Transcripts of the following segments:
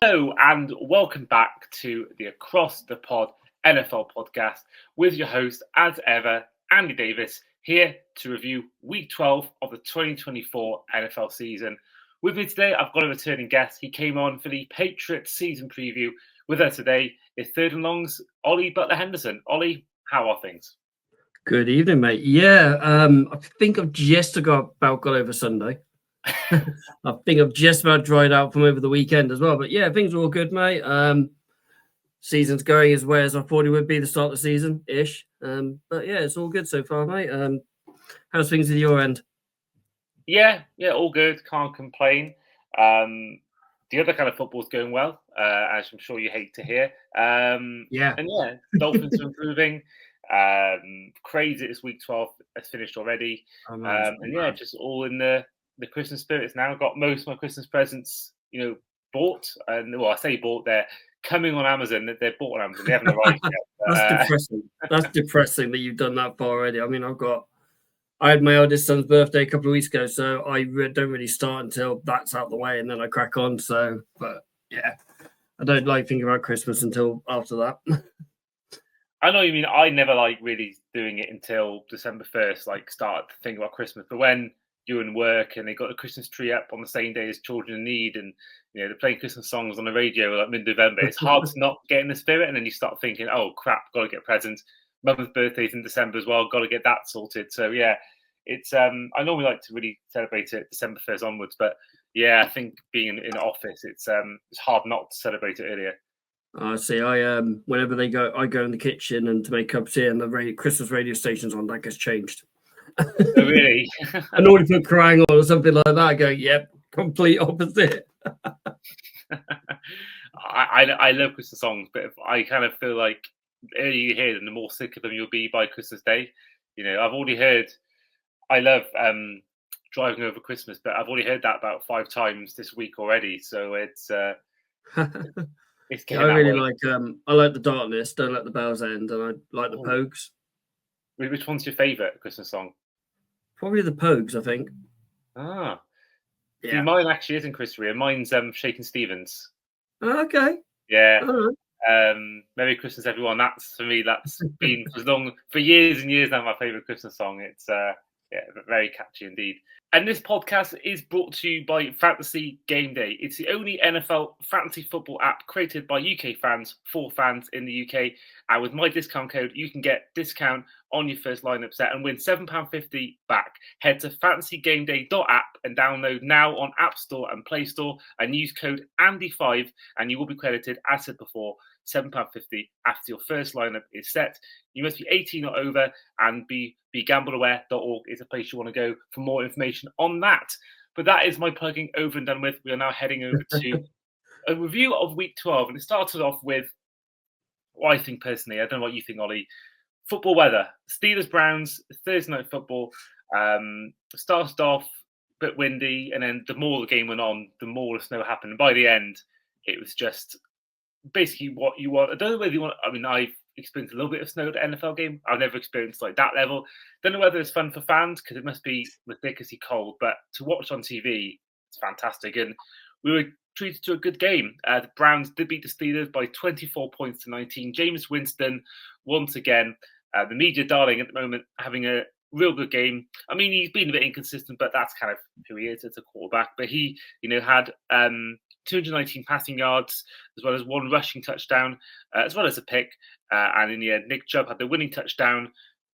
Hello and welcome back to the Across the Pod NFL podcast with your host, as ever, Andy Davis, here to review Week 12 of the 2024 NFL season. With me today, I've got a returning guest. He came on for the Patriots season preview. With us today is third and longs, Ollie Butler-Henderson. Ollie, how are things? Good evening, mate. Yeah, I think I've just about got over Sunday. I think I've just about dried out from over the weekend as well. But yeah, things are all good, mate. Season's going as well as I thought it would be the start of the season-ish. But yeah, it's all good so far, mate. How's things at your end? Yeah, all good. Can't complain. The other kind of football's going well, as I'm sure you hate to hear. And yeah, Dolphins are improving. Crazy, it's Week 12 has finished already. Just all in the Christmas spirit. It's now got most of my Christmas presents, bought. And well, I say bought, they're coming on Amazon. They're bought on Amazon. They haven't arrived yet. That's depressing. That's depressing that you've done that far already. I mean, I had my eldest son's birthday a couple of weeks ago, so I don't really start until that's out the way, and then I crack on. So, but yeah, I don't like thinking about Christmas until after that. I know what you mean. I never like really doing it until December 1st, like start to think about Christmas. But when you're in work and they got the Christmas tree up on the same day as Children in Need, and they're playing Christmas songs on the radio like mid-November, it's hard to not get in the spirit. And then you start thinking, oh crap, got to get presents. Mum's birthday's in December as well, got to get that sorted. So yeah, it's I normally like to really celebrate it December 1st onwards, but yeah, I think being in office, it's hard not to celebrate it earlier. I see. Whenever I go in the kitchen and to make cups here, and the Christmas radio station's on, that gets changed. Oh, really? I normally put crying on or something like that. I go, yep, complete opposite. I love Christmas songs, but I kind of feel like the earlier you hear them, the more sick of them you'll be by Christmas Day. I've already heard. I love driving over Christmas, but I've already heard that about 5 times this week already. So it's it's getting. I really like I like the Darkness, Don't Let the Bells End, and I like the Pogues. Which one's your favourite Christmas song? Probably the Pogues, I think. Yeah. See, mine actually isn't Christmas. Mine's Shakin' Stevens. Okay. Yeah. Merry Christmas, everyone. That's for me. That's been for years and years now my favourite Christmas song. It's very catchy indeed. And this podcast is brought to you by Fantasy Game Day. It's the only NFL fantasy football app created by UK fans for fans in the UK. And with my discount code, you can get discount on your first lineup set and win £7.50 back. Head to fantasygameday.app and download now on App Store and Play Store and use code ANDY5 and you will be credited, as said before, £7.50 after your first lineup is set. You must be 18 or over and be gambleaware.org is a place you want to go for more information on that. But that is my plugging over and done with. We are now heading over to a review of Week 12. And it started off with what I think personally, I don't know what you think, Ollie, football weather. Steelers-Browns, Thursday night football. Started off a bit windy, and then the more the game went on, the more the snow happened. And by the end, it was just basically what you want. I don't know whether you want. I mean, I've experienced a little bit of snow at the NFL game. I've never experienced like that level. Don't know whether it's fun for fans because it must be ridiculously cold, but to watch on TV, it's fantastic. And we were treated to a good game. The Browns did beat the Steelers by 24 points to 19. Jameis Winston, once again, the media darling at the moment, having a real good game. I mean, he's been a bit inconsistent, but that's kind of who he is as a quarterback. But he, had 219 passing yards, as well as 1 rushing touchdown, as well as a pick. And in the end, Nick Chubb had the winning touchdown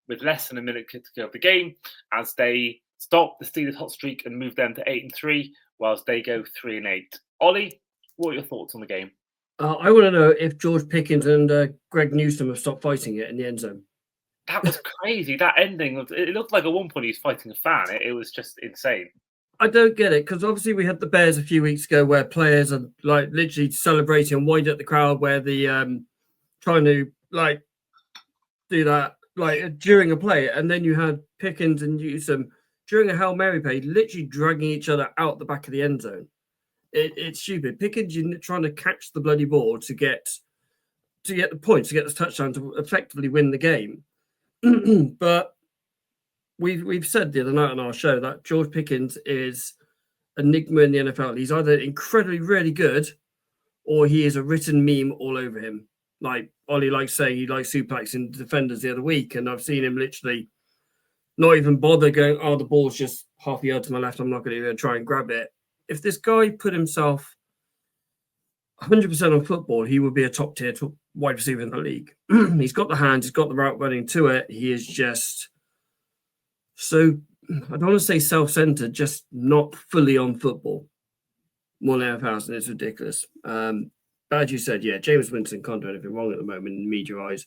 with less than a minute to go of the game as they stop the Steelers' hot streak and move them to 8-3, whilst they go 3-8. Ollie, what are your thoughts on the game? I want to know if George Pickens and Greg Newsome have stopped fighting it in the end zone. That was crazy. That ending, it looked like at one point he was fighting a fan. It was just insane. I don't get it because obviously we had the Bears a few weeks ago where players are like literally celebrating and wind up the crowd where the trying to like do that like during a play, and then you had Pickens and Newsome during a Hail Mary play literally dragging each other out the back of the end zone. It's stupid. Pickens, you're trying to catch the bloody ball to get the points, to get the touchdown to effectively win the game. But we've said the other night on our show that George Pickens is an enigma in the NFL. He's either incredibly really good or he is a written meme all over him. Like Ollie likes saying, he likes suplexing defenders the other week, and I've seen him literally not even bother going, oh, the ball's just half a yard to my left, I'm not going to even try and grab it. If this guy put himself 100% on football, he would be a top tier wide receiver in the league. He's got the hands, he's got the route running to it. He is just so, I don't want to say self-centered, just not fully on football. More than anything else, and it's ridiculous. But as you said, yeah, James Winston can't do anything wrong at the moment in media eyes.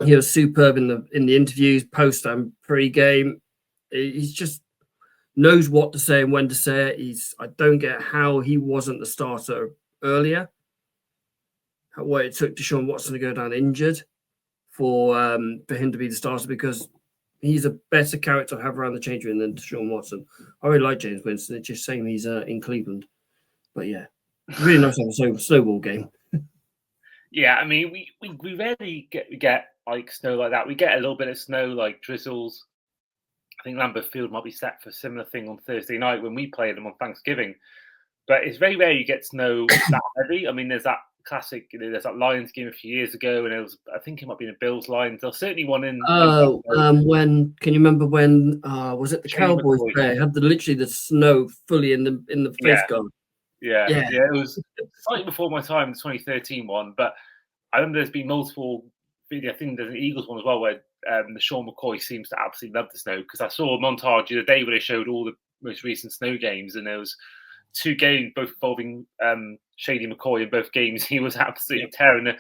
He was superb in the interviews, post and pre-game. He's just knows what to say and when to say it. I don't get how he wasn't the starter earlier. What it took Deshaun Watson to go down injured for him to be the starter, because he's a better character to have around the change room than Deshaun Watson. I really like James Winston. It's just saying he's in Cleveland. But yeah, really nice to have a snowball game. Yeah, I mean, we rarely get like snow like that. We get a little bit of snow, like drizzles. I think Lambeau Field might be set for a similar thing on Thursday night when we play them on Thanksgiving. But it's very rare you get snow that heavy. I mean, there's that classic, there's that Lions game a few years ago, and I think it might be in a Bills Lions. There's certainly one in. When can you remember when was it the Cowboys there? Had literally the snow fully in the face guard. Yeah. It was slightly before my time, the 2013 one, but I remember there's been multiple video. I think there's an Eagles one as well where the Sean McCoy seems to absolutely love the snow, because I saw a montage the other day where they showed all the most recent snow games, and there was 2 games both involving Shady McCoy. In both games, he was absolutely tearing the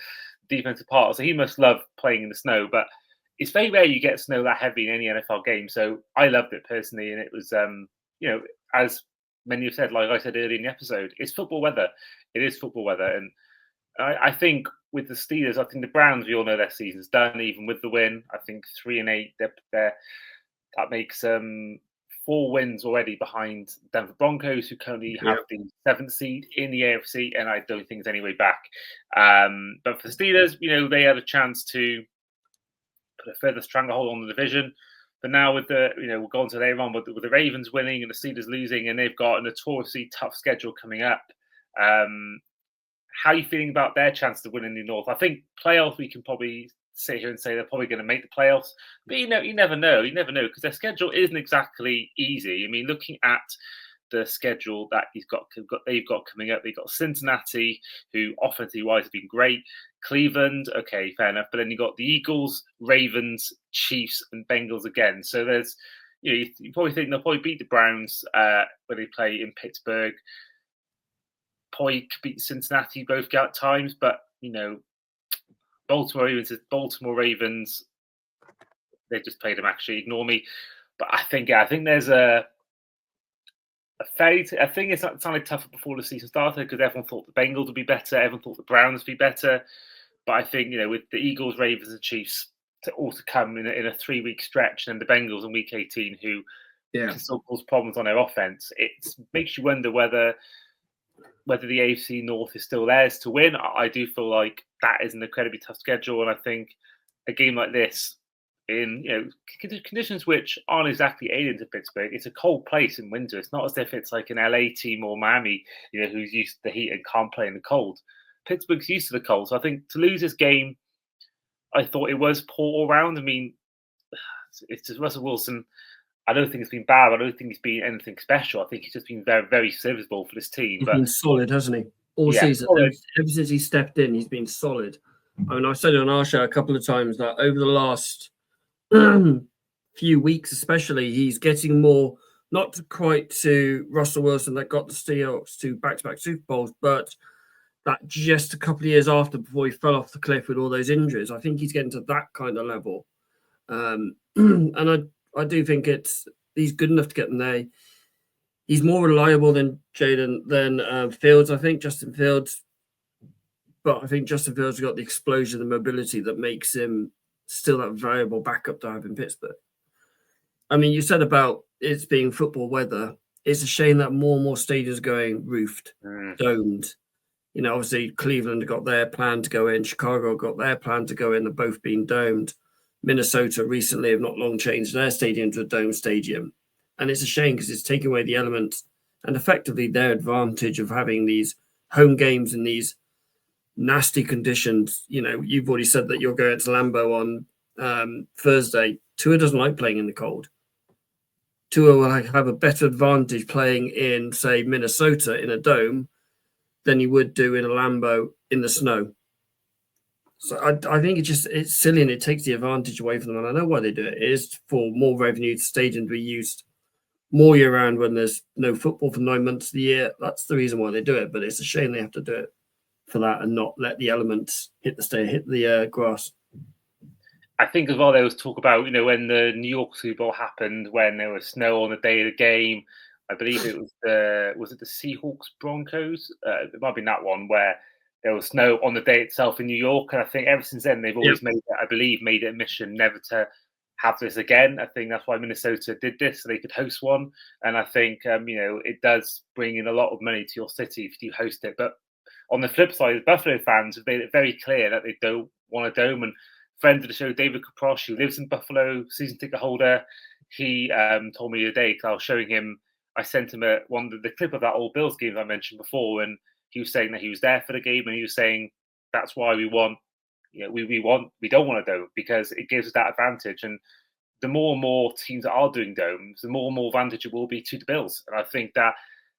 defense apart. So he must love playing in the snow. But it's very rare you get snow that heavy in any NFL game. So I loved it personally, and it was as many have said, like I said earlier in the episode, it's football weather. It is football weather, and I think with the Steelers, I think the Browns, we all know their season's done, even with the win. I think 3-8, that makes 4 wins already behind Denver Broncos, who currently have the 7th seed in the AFC, and I don't think there's any way back. But for the Steelers, they had a chance to put a further stranglehold on the division. But now with we'll go on to later on, with the Ravens winning and the Steelers losing, and they've got a notoriously tough schedule coming up. How are you feeling about their chance to win in the North? I think playoffs, we can probably sit here and say they're probably going to make the playoffs, but you never know, because their schedule isn't exactly easy. I mean, looking at the schedule that they've got coming up, they've got Cincinnati, who offensively wise have been great. Cleveland, okay, fair enough, but then you got the Eagles, Ravens, Chiefs, and Bengals again. So there's, you probably think they'll probably beat the Browns when they play in Pittsburgh. Probably beat Cincinnati both at times, but Baltimore Ravens, they just played them, actually. Ignore me. But I think there's a I think it sounded tougher before the season started, because everyone thought the Bengals would be better, everyone thought the Browns would be better. But I think, with the Eagles, Ravens, and Chiefs to also come in a 3-week stretch, and the Bengals in week 18, who can still cause problems on their offense, it makes you wonder whether the AFC North is still theirs to win. I do feel like that is an incredibly tough schedule, and I think a game like this, in conditions which aren't exactly alien to Pittsburgh, it's a cold place in winter. It's not as if it's like an LA team or Miami, who's used to the heat and can't play in the cold. Pittsburgh's used to the cold, so I think to lose this game, I thought it was poor all round. I mean, it's just Russell Wilson. I don't think it's been bad. I don't think it's been anything special. I think he's just been very, very serviceable for this team. He's been solid, hasn't he? All season. Ever since he stepped in, he's been solid. I mean, I've said it on our show a couple of times that over the last few weeks, especially, he's getting more, not quite to Russell Wilson that got the Steelers to back-to-back Super Bowls, but that just a couple of years after, before he fell off the cliff with all those injuries. I think he's getting to that kind of level. And I do think he's good enough to get them there. He's more reliable than Fields, I think, Justin Fields. But I think Justin Fields has got the explosion, the mobility that makes him still that valuable backup to have in Pittsburgh. I mean, you said about it's being football weather. It's a shame that more and more stadiums are going roofed, domed. Obviously Cleveland got their plan to go in. Chicago got their plan to go in. They've both been domed. Minnesota recently have not long changed their stadium to a dome stadium. And it's a shame, because it's taking away the element and effectively their advantage of having these home games in these nasty conditions. You know, you've already said that you're going to Lambeau on Thursday. Tua doesn't like playing in the cold. Tua will have a better advantage playing in, say, Minnesota in a dome than he would do in a Lambeau in the snow. So I think it's silly, and it takes the advantage away from them. And I know why they do it. It is for more revenue, to stadium to be used more year round when there's no football for 9 months of the year. That's the reason why they do it. But it's a shame they have to do it for that and not let the elements hit the grass. I think as well there was talk about, you know, when the New York Super Bowl happened, when there was snow on the day of the game. I believe it was the Seahawks Broncos? It might have been that one where there was snow on the day itself in New York. And I think ever since then they've always made it a mission never to have this again. I think that's why Minnesota did this, so they could host one. And I think you know, it does bring in a lot of money to your city if you host it. But on the flip side, the Buffalo fans have made it very clear that they don't want a dome. And friend of the show, David Caproche, who lives in Buffalo, season ticket holder, he told me the other day, because I was showing him, I sent him the clip of that old Bills game I mentioned before, and he was saying that he was there for the game, and he was saying that's why we want, you know, we don't want a dome, because it gives us that advantage. And the more and more teams that are doing domes, the more and more advantage it will be to the Bills. And I think that,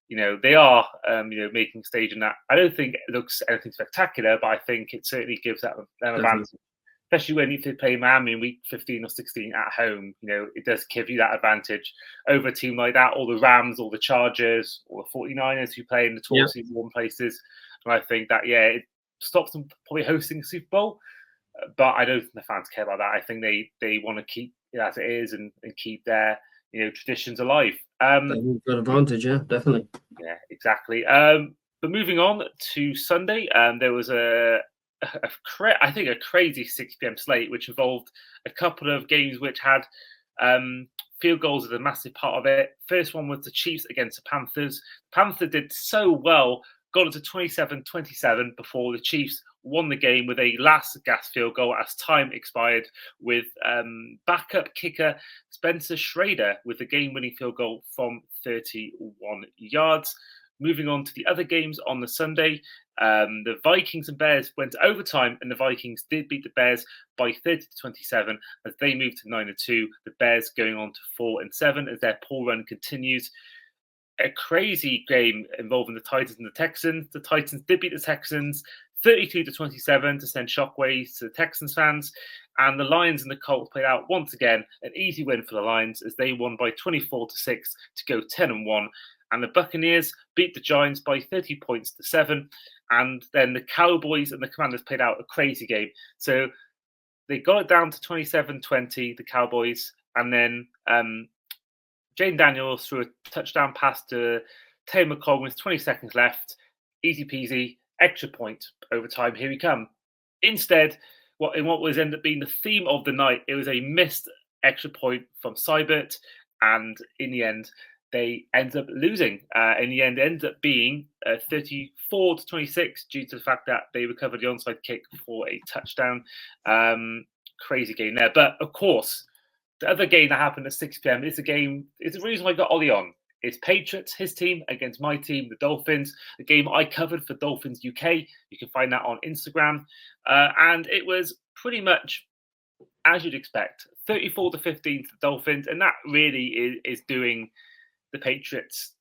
you know, they are you know, making stage in that. I don't think it looks anything spectacular, but I think it certainly gives that an advantage. Especially when you play Miami in week 15 or 16 at home, you know, it does give you that advantage over a team like that, or the Rams, or the Chargers, or the 49ers who play in the 12 season one places. And I think that, it stops them probably hosting the Super Bowl, but I don't think the fans care about that. I think they want to keep it as it is and keep their, you know, traditions alive. Good advantage, yeah, definitely. Yeah, exactly. But moving on to Sunday, there was I think a crazy 6 p.m. slate, which involved a couple of games which had field goals as a massive part of it. First one was the Chiefs against the Panthers. Panthers did so well, got it to 27-27 before the Chiefs won the game with a last gasp field goal as time expired, with backup kicker Spencer Schrader with the game-winning field goal from 31 yards. Moving on to the other games on the Sunday, the Vikings and Bears went to overtime, and the Vikings did beat the Bears by 30-27 as they moved to 9-2. The Bears going on to 4-7 as their poor run continues. A crazy game involving the Titans and the Texans. The Titans did beat the Texans 32-27 to send shockwaves to the Texans fans. And the Lions and the Colts played out once again, an easy win for the Lions as they won by 24-6 to go 10-1. And the Buccaneers beat the Giants by 30 points to 7. And then the Cowboys and the Commanders played out a crazy game. So they got it down to 27-20, the Cowboys. And then Jane Daniels threw a touchdown pass to Taylor McCollum with 20 seconds left. Easy peasy, extra point, overtime, here we come. Instead, what was ended up being the theme of the night, it was a missed extra point from Seibert. And in the end, they ended up losing. In the end, it ended up being 34-26 due to the fact that they recovered the onside kick for a touchdown. Crazy game there. But of course, the other game that happened at 6 p.m. is the reason why I got Ollie on. It's Patriots, his team, against my team, the Dolphins. The game I covered for Dolphins UK. You can find that on Instagram. And it was pretty much as you'd expect, 34-15 to the Dolphins. And that really is doing the Patriots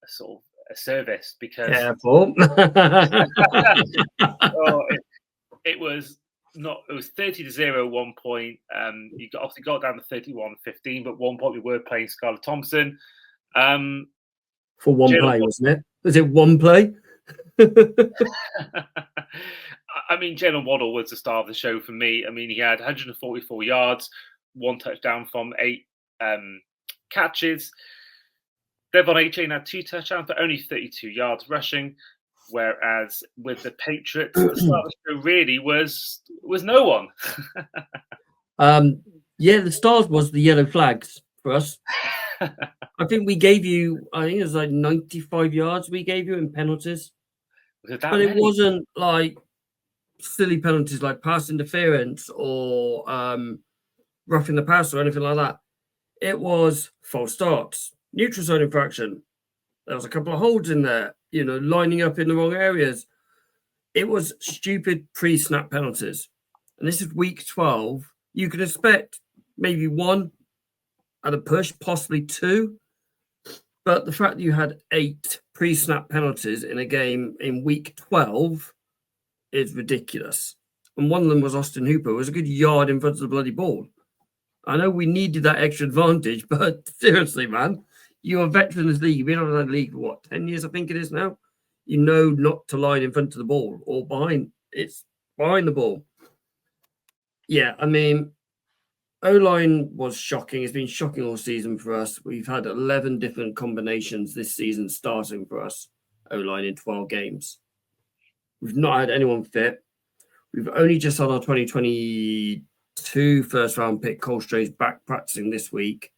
sort of a service, because it was 30-0 at one point. You obviously got down to 31-15, but at one point we were playing Scarlett Thompson. For one play, wasn't it? Was it one play? I mean, Jalen Waddle was the star of the show for me. I mean, he had 144 yards, 1 touchdown from 8 catches. Devon A-Chain had 2 touchdowns, but only 32 yards rushing. Whereas with the Patriots, the start of the show really was no one. The stars was the yellow flags for us. I think we gave you, it was like 95 yards we gave you in penalties. But many? It wasn't like silly penalties like pass interference or roughing the pass or anything like that. It was false starts, neutral zone infraction. There was a couple of holds in there. lining up in the wrong areas. It was stupid pre-snap penalties. And this is week 12. You could expect maybe one at a push, possibly two. But the fact that you had 8 pre-snap penalties in a game in week 12 is ridiculous. And one of them was Austin Hooper. It was a good yard in front of the bloody ball. I know we needed that extra advantage, but seriously, man, you're a veteran of this league. You've been on that league for what, 10 years, I think it is now? You know not to line in front of the ball or behind. It's behind the ball. Yeah, I mean, O-line was shocking. It's been shocking all season for us. We've had 11 different combinations this season starting for us, O-line in 12 games. We've not had anyone fit. We've only just had our 2022 first-round pick, Cole Stray's back practicing this week.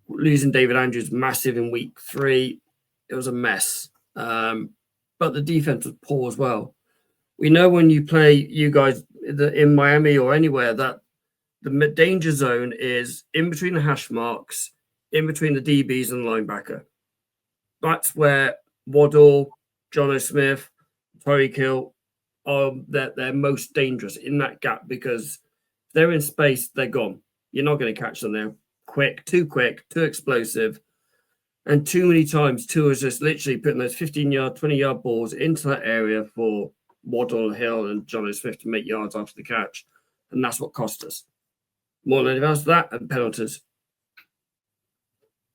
Losing David Andrews massive in week 3. It was a mess. But the defense was poor as well. We know when you play you guys in Miami or anywhere that the danger zone is in between the hash marks, in between the DBs and the linebacker. That's where Waddle, Jono Smith, Tyreek Hill are they're most dangerous in that gap because if they're in space, they're gone. You're not going to catch them there. Quick, too explosive. And too many times, Tua's just literally putting those 15-yard, 20-yard balls into that area for Waddle, Hill, and Jono Smith to make yards after the catch. And that's what cost us. More than else that and penalties.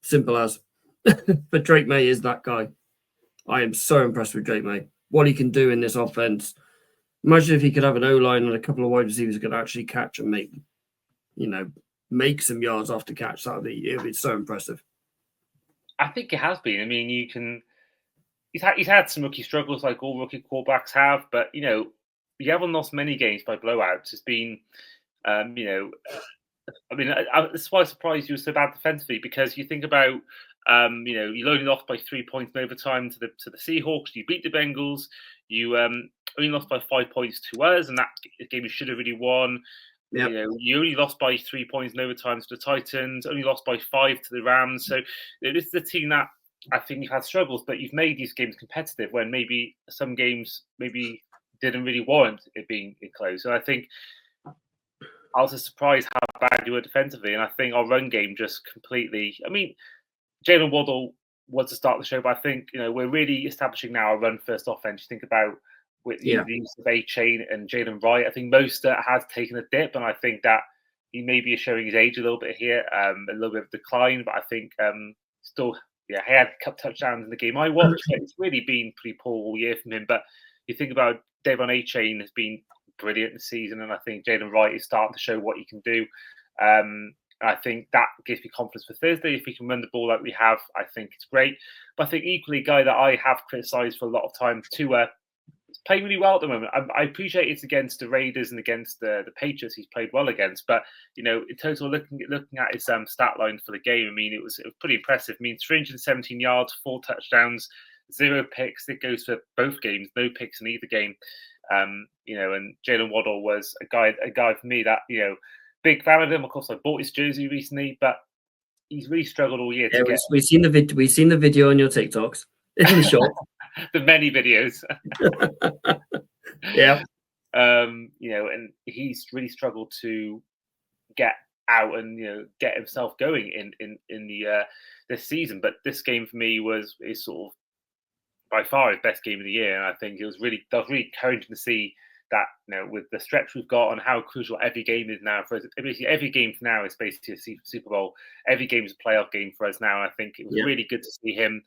Simple as. But Drake May is that guy. I am so impressed with Drake May. What he can do in this offense. Imagine if he could have an O-line and a couple of wide receivers who could actually catch and make some yards after catch. It would be so impressive. I think it has been. I mean, he's had some rookie struggles like all rookie quarterbacks have, but you haven't lost many games by blowouts. It's been, that's why I was surprised you were so bad defensively because you think about, you only lost by 3 points in overtime to the Seahawks. You beat the Bengals. You only lost by 5 points to us, and that game you should have really won. Yep. You only lost by 3 points in overtime to the Titans. Only lost by 5 to the Rams. So this is a team that I think you've had struggles, but you've made these games competitive when maybe some games maybe didn't really warrant it being close. And I think I was surprised how bad you were defensively, and I think our run game just completely. I mean, Jalen Waddle was the start of the show, but I think we're really establishing now a run-first offense. You think about with the use of A-Chain and Jalen Wright. I think Mostert has taken a dip, and I think that he maybe is showing his age a little bit here, a little bit of decline. But I think still, he had a couple touchdowns in the game I watched. But it's really been pretty poor all year from him. But you think about Devon A-Chain has been brilliant this season, and I think Jalen Wright is starting to show what he can do. I think that gives me confidence for Thursday. If we can run the ball like we have, I think it's great. But I think equally, a guy that I have criticised for a lot of time, Tua, is playing really well at the moment. I appreciate it's against the Raiders and against the Patriots he's played well against. But, in total, looking at his stat line for the game, I mean, it was pretty impressive. I mean, 317 yards, 4 touchdowns, 0 picks. It goes for both games, no picks in either game. And Jalen Waddle was a guy for me that, big fan of him. Of course, I bought his jersey recently, but he's really struggled all year. We've seen the video on your TikToks. In short, the many videos. Yeah. And he's really struggled to get out and get himself going in the this season. But this game for me is sort of by far his best game of the year, and I think that was really encouraging to see that with the stretch we've got and how crucial every game is now for us. Basically, every game now is basically a Super Bowl. Every game is a playoff game for us now, and I think it was really good to see him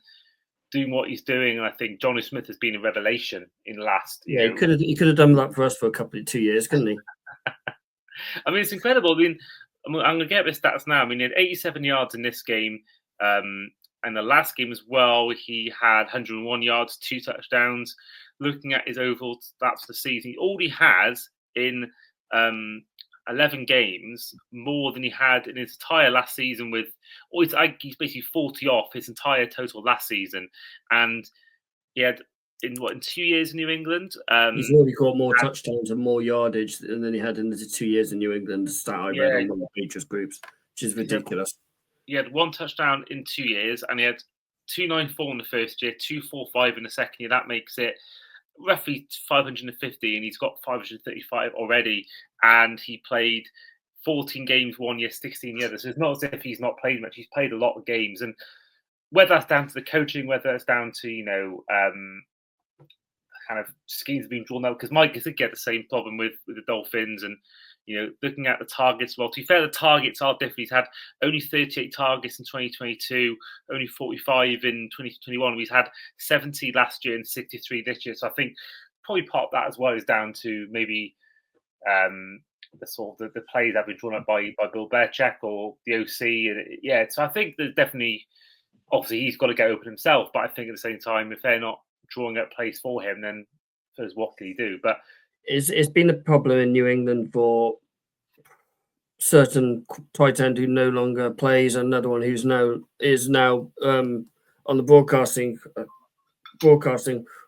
doing what he's doing. And I think Johnny Smith has been a revelation in the last. Yeah, he could have done that for us for 2 years, couldn't he? I mean, it's incredible. I mean, I'm going to get the stats now. I mean, he had 87 yards in this game. And the last game as well, he had 101 yards, 2 touchdowns. Looking at his overall stats for the season, he already has in 11 games more than he had in his entire last season. He's basically 40 off his entire total last season, and he had in 2 years in New England. He's already got more touchdowns and more yardage than he had in the 2 years in New England. The stat I read on one of the Patriots groups, which is ridiculous. He had 1 touchdown in 2 years, and he had 294 in the first year, 245 in the second year. That makes it roughly 550, and he's got 535 already. And he played 14 games 1 year, 16 the other. So it's not as if he's not played much. He's played a lot of games, and whether that's down to the coaching, whether it's down to kind of schemes being drawn out, because Mike did get the same problem with the Dolphins, and looking at the targets. Well, to be fair, the targets are different. He's had only 38 targets in 2022, only 45 in 2021. He's had 70 last year and 63 this year. So I think probably part of that as well is down to maybe the sort of the plays that have been drawn up by Bill Belichick or the OC. And so I think there's definitely, obviously he's got to get open himself, but I think at the same time, if they're not drawing up plays for him, then what can he do? But it's been a problem in New England for certain tight end who no longer plays, another one who's is now on the broadcasting.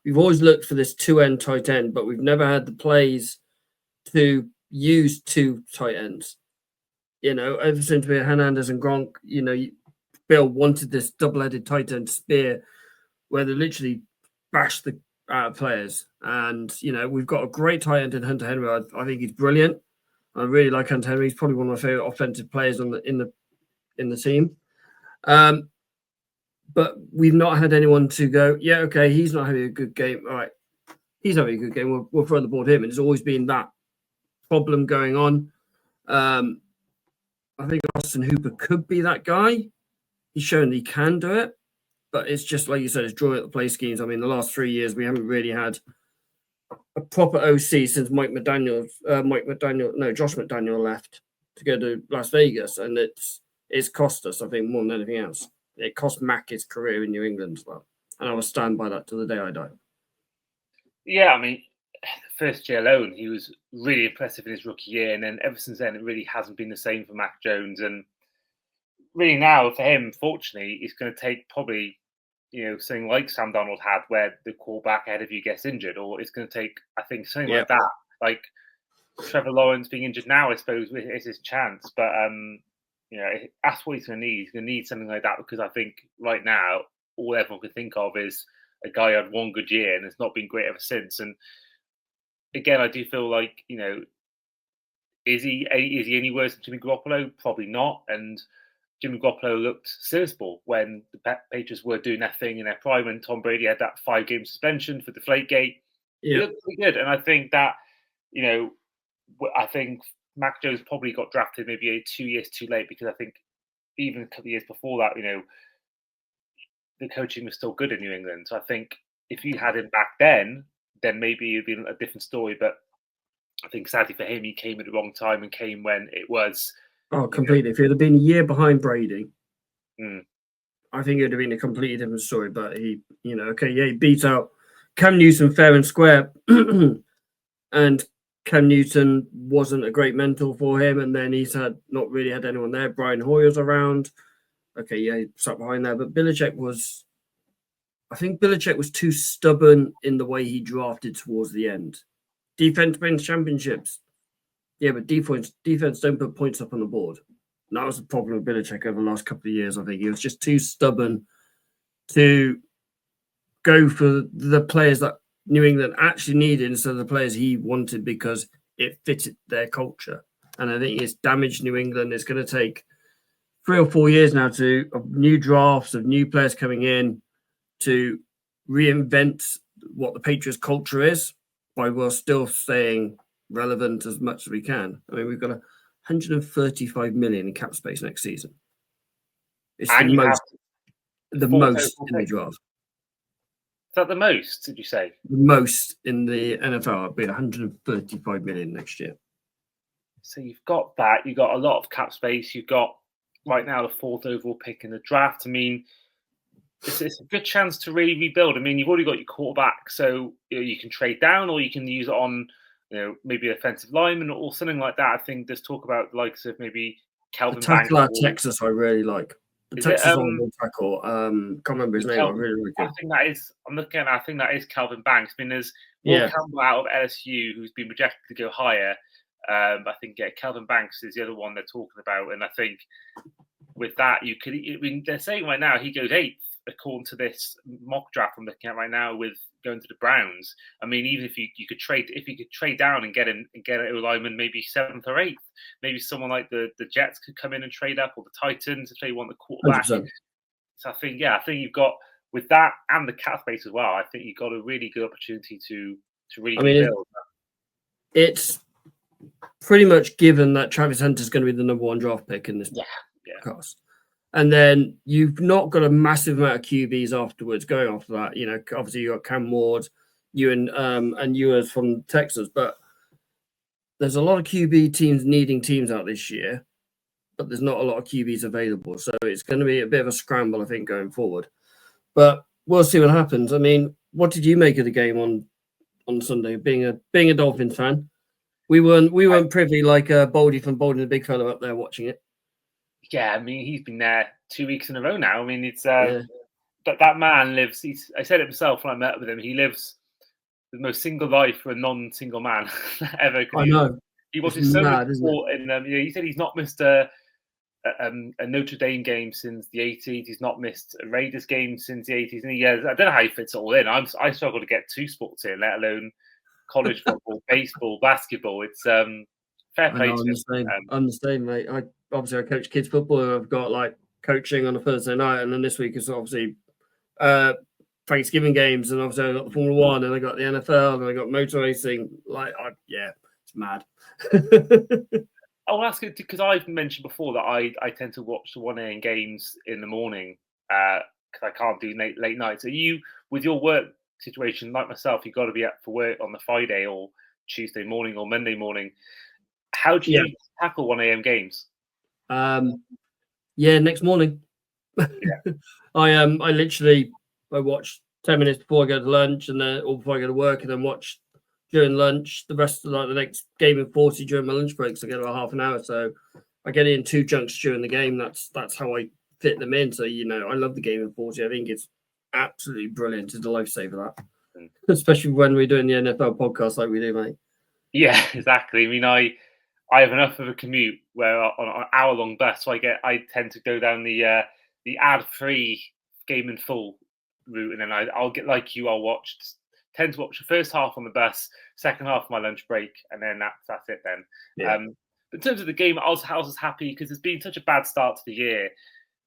We've always looked for this two-end tight end, but we've never had the plays to use two tight ends. Ever since we had Hernandez and Gronk, Bill wanted this double-headed tight end spear where they literally bash the players. And we've got a great tight end in Hunter Henry. I think he's brilliant. I really like Hunter Henry. He's probably one of my favorite offensive players in the team. But we've not had anyone to go, yeah, okay, he's not having a good game. All right, he's having a good game. We'll throw the ball to him. And it's always been that problem going on. I think Austin Hooper could be that guy. He's shown he can do it. But it's just, like you said, it's drawing up the play schemes. I mean, the last 3 years, we haven't really had a proper OC since Josh McDaniel left to go to Las Vegas. And it's cost us, I think, more than anything else. It cost Mac his career in New England as well. And I will stand by that to the day I die. Yeah, I mean, first year alone, he was really impressive in his rookie year. And then ever since then, it really hasn't been the same for Mac Jones. And really now, for him, fortunately, it's going to take probably, something like Sam Darnold had, where the quarterback ahead of you gets injured. Or it's going to take, I think, something like that. Like Trevor Lawrence being injured now, I suppose, is his chance. But, that's what he's going to need. He's going to need something like that, because I think right now, all everyone can think of is a guy who had one good year and has not been great ever since. And again, I do feel like, is he any worse than Jimmy Garoppolo? Probably not. And Jimmy Garoppolo looked serviceable when the Patriots were doing that thing in their prime, and Tom Brady had that 5-game suspension for Deflategate. He looked pretty good. And I think that, I think Mac Jones probably got drafted maybe 2 years too late, because I think even a couple of years before that, the coaching was still good in New England. So I think if you had him back then maybe it'd be a different story. But I think sadly for him, he came at the wrong time and came when it was. Oh, completely. If it had been a year behind Brady, I think it would have been a completely different story. But he, he beat out Cam Newton fair and square. And Cam Newton wasn't a great mentor for him. And then he's not really had anyone there. Brian Hoyer's around. Okay, he sat behind there. But Belichick was too stubborn in the way he drafted towards the end. Defense wins championships. Yeah, but defense don't put points up on the board. And that was the problem with Belichick over the last couple of years, I think. He was just too stubborn to go for the players that New England actually needed instead of the players he wanted, because it fitted their culture. And I think it's damaged New England. It's going to take 3 or 4 years now of new drafts, of new players coming in to reinvent what the Patriots culture is, while still staying relevant as much as we can. I mean, we've got 135 million in cap space next season. It's the most in the draft. Is that the most, did you say? The most in the NFL. It'll be 135 million next year. So you've got that. You've got a lot of cap space. You've got right now the 4th overall pick in the draft. I mean, it's a good chance to really rebuild. I mean, you've already got your quarterback, so you can trade down, or you can use it on, maybe an offensive lineman or something like that. I think there's talk about the likes of maybe Calvin Banks. The tackle out Texas, I really like. The Texas on tackle. Can't remember his name. I really good. I think that is. I'm looking at. I think that is Calvin Banks. I mean, there's Will Campbell out of LSU who's been projected to go higher. I think Calvin Banks is the other one they're talking about, and I think with that you could. I mean, they're saying right now he goes 8th. according to this mock draft I'm looking at right now, with going to the Browns. I mean, even if you could trade down and get an O-lineman, maybe 7th or 8th, maybe someone like the Jets could come in and trade up, or the Titans if they want the quarterback. 100%. So I think you've got, with that and the cap space as well, I think you've got a really good opportunity to really build. It's pretty much given that Travis Hunter is going to be the number 1 draft pick in this class. And then you've not got a massive amount of QBs afterwards going after that. You know, obviously you got Cam Ward, and Ewers from Texas, but there's a lot of QB teams needing teams out this year, but there's not a lot of QBs available. So it's going to be a bit of a scramble, I think, going forward. But we'll see what happens. I mean, what did you make of the game on Sunday? Being a Dolphins fan, we weren't privy like Baldy from Baldy the Big Fella up there watching it. Yeah, I mean, he's been there 2 weeks in a row now. I mean, it's but that man lives. I said it myself when I met with him. He lives the most single life for a non-single man ever. I know. He watches so much sport, and he said he's not missed a Notre Dame game since the 80s. He's not missed a Raiders game since the 80s, and I don't know how he fits it all in. I struggle to get 2 sports in, let alone college football, baseball, basketball. It's fair play to him. I'm the same, mate. I coach kids football. I've got like coaching on a Thursday night, and then this week is obviously Thanksgiving games, and obviously I got the Formula 1, and I got the NFL, and I got motor racing. It's mad. I'll ask it because I've mentioned before that I tend to watch the 1 a.m. games in the morning because I can't do late nights. Are you, with your work situation like myself, you've got to be up for work on the Friday or Tuesday morning or Monday morning? How do you tackle 1 a.m. games? Next morning. I watch 10 minutes before I go to lunch, and then or before I go to work, and then watch during lunch the rest of the next game of 40 during my lunch break. So I get about half an hour. So I get in 2 chunks during the game. That's how I fit them in. So I love the game of 40. I think it's absolutely brilliant. It's a lifesaver, that, especially when we're doing the NFL podcast like we do, mate. Yeah, exactly. I mean, I have enough of a commute where on an hour-long bus, so I tend to go down the ad-free game in full route, and then I'll get like you. I'll tend to watch the first half on the bus, second half of my lunch break, and then that's it. Then, but in terms of the game, I was happy because it's been such a bad start to the year.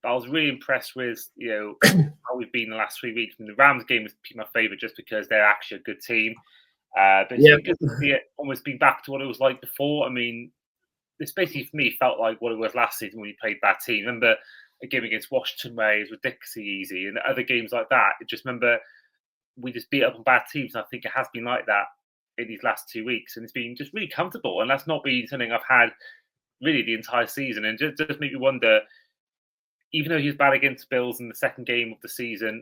But I was really impressed with how we've been the last 3 weeks. And the Rams game was my favourite just because they're actually a good team. But it's good to see it almost being back to what it was like before. I mean, this basically for me felt like what it was last season when we played bad team. Remember a game against Washington where it was ridiculously easy, and other games like that. Remember we just beat up on bad teams. And I think it has been like that in these last 2 weeks, and it's been just really comfortable. And that's not been something I've had really the entire season. And just made me wonder, even though he was bad against Bills in the second game of the season,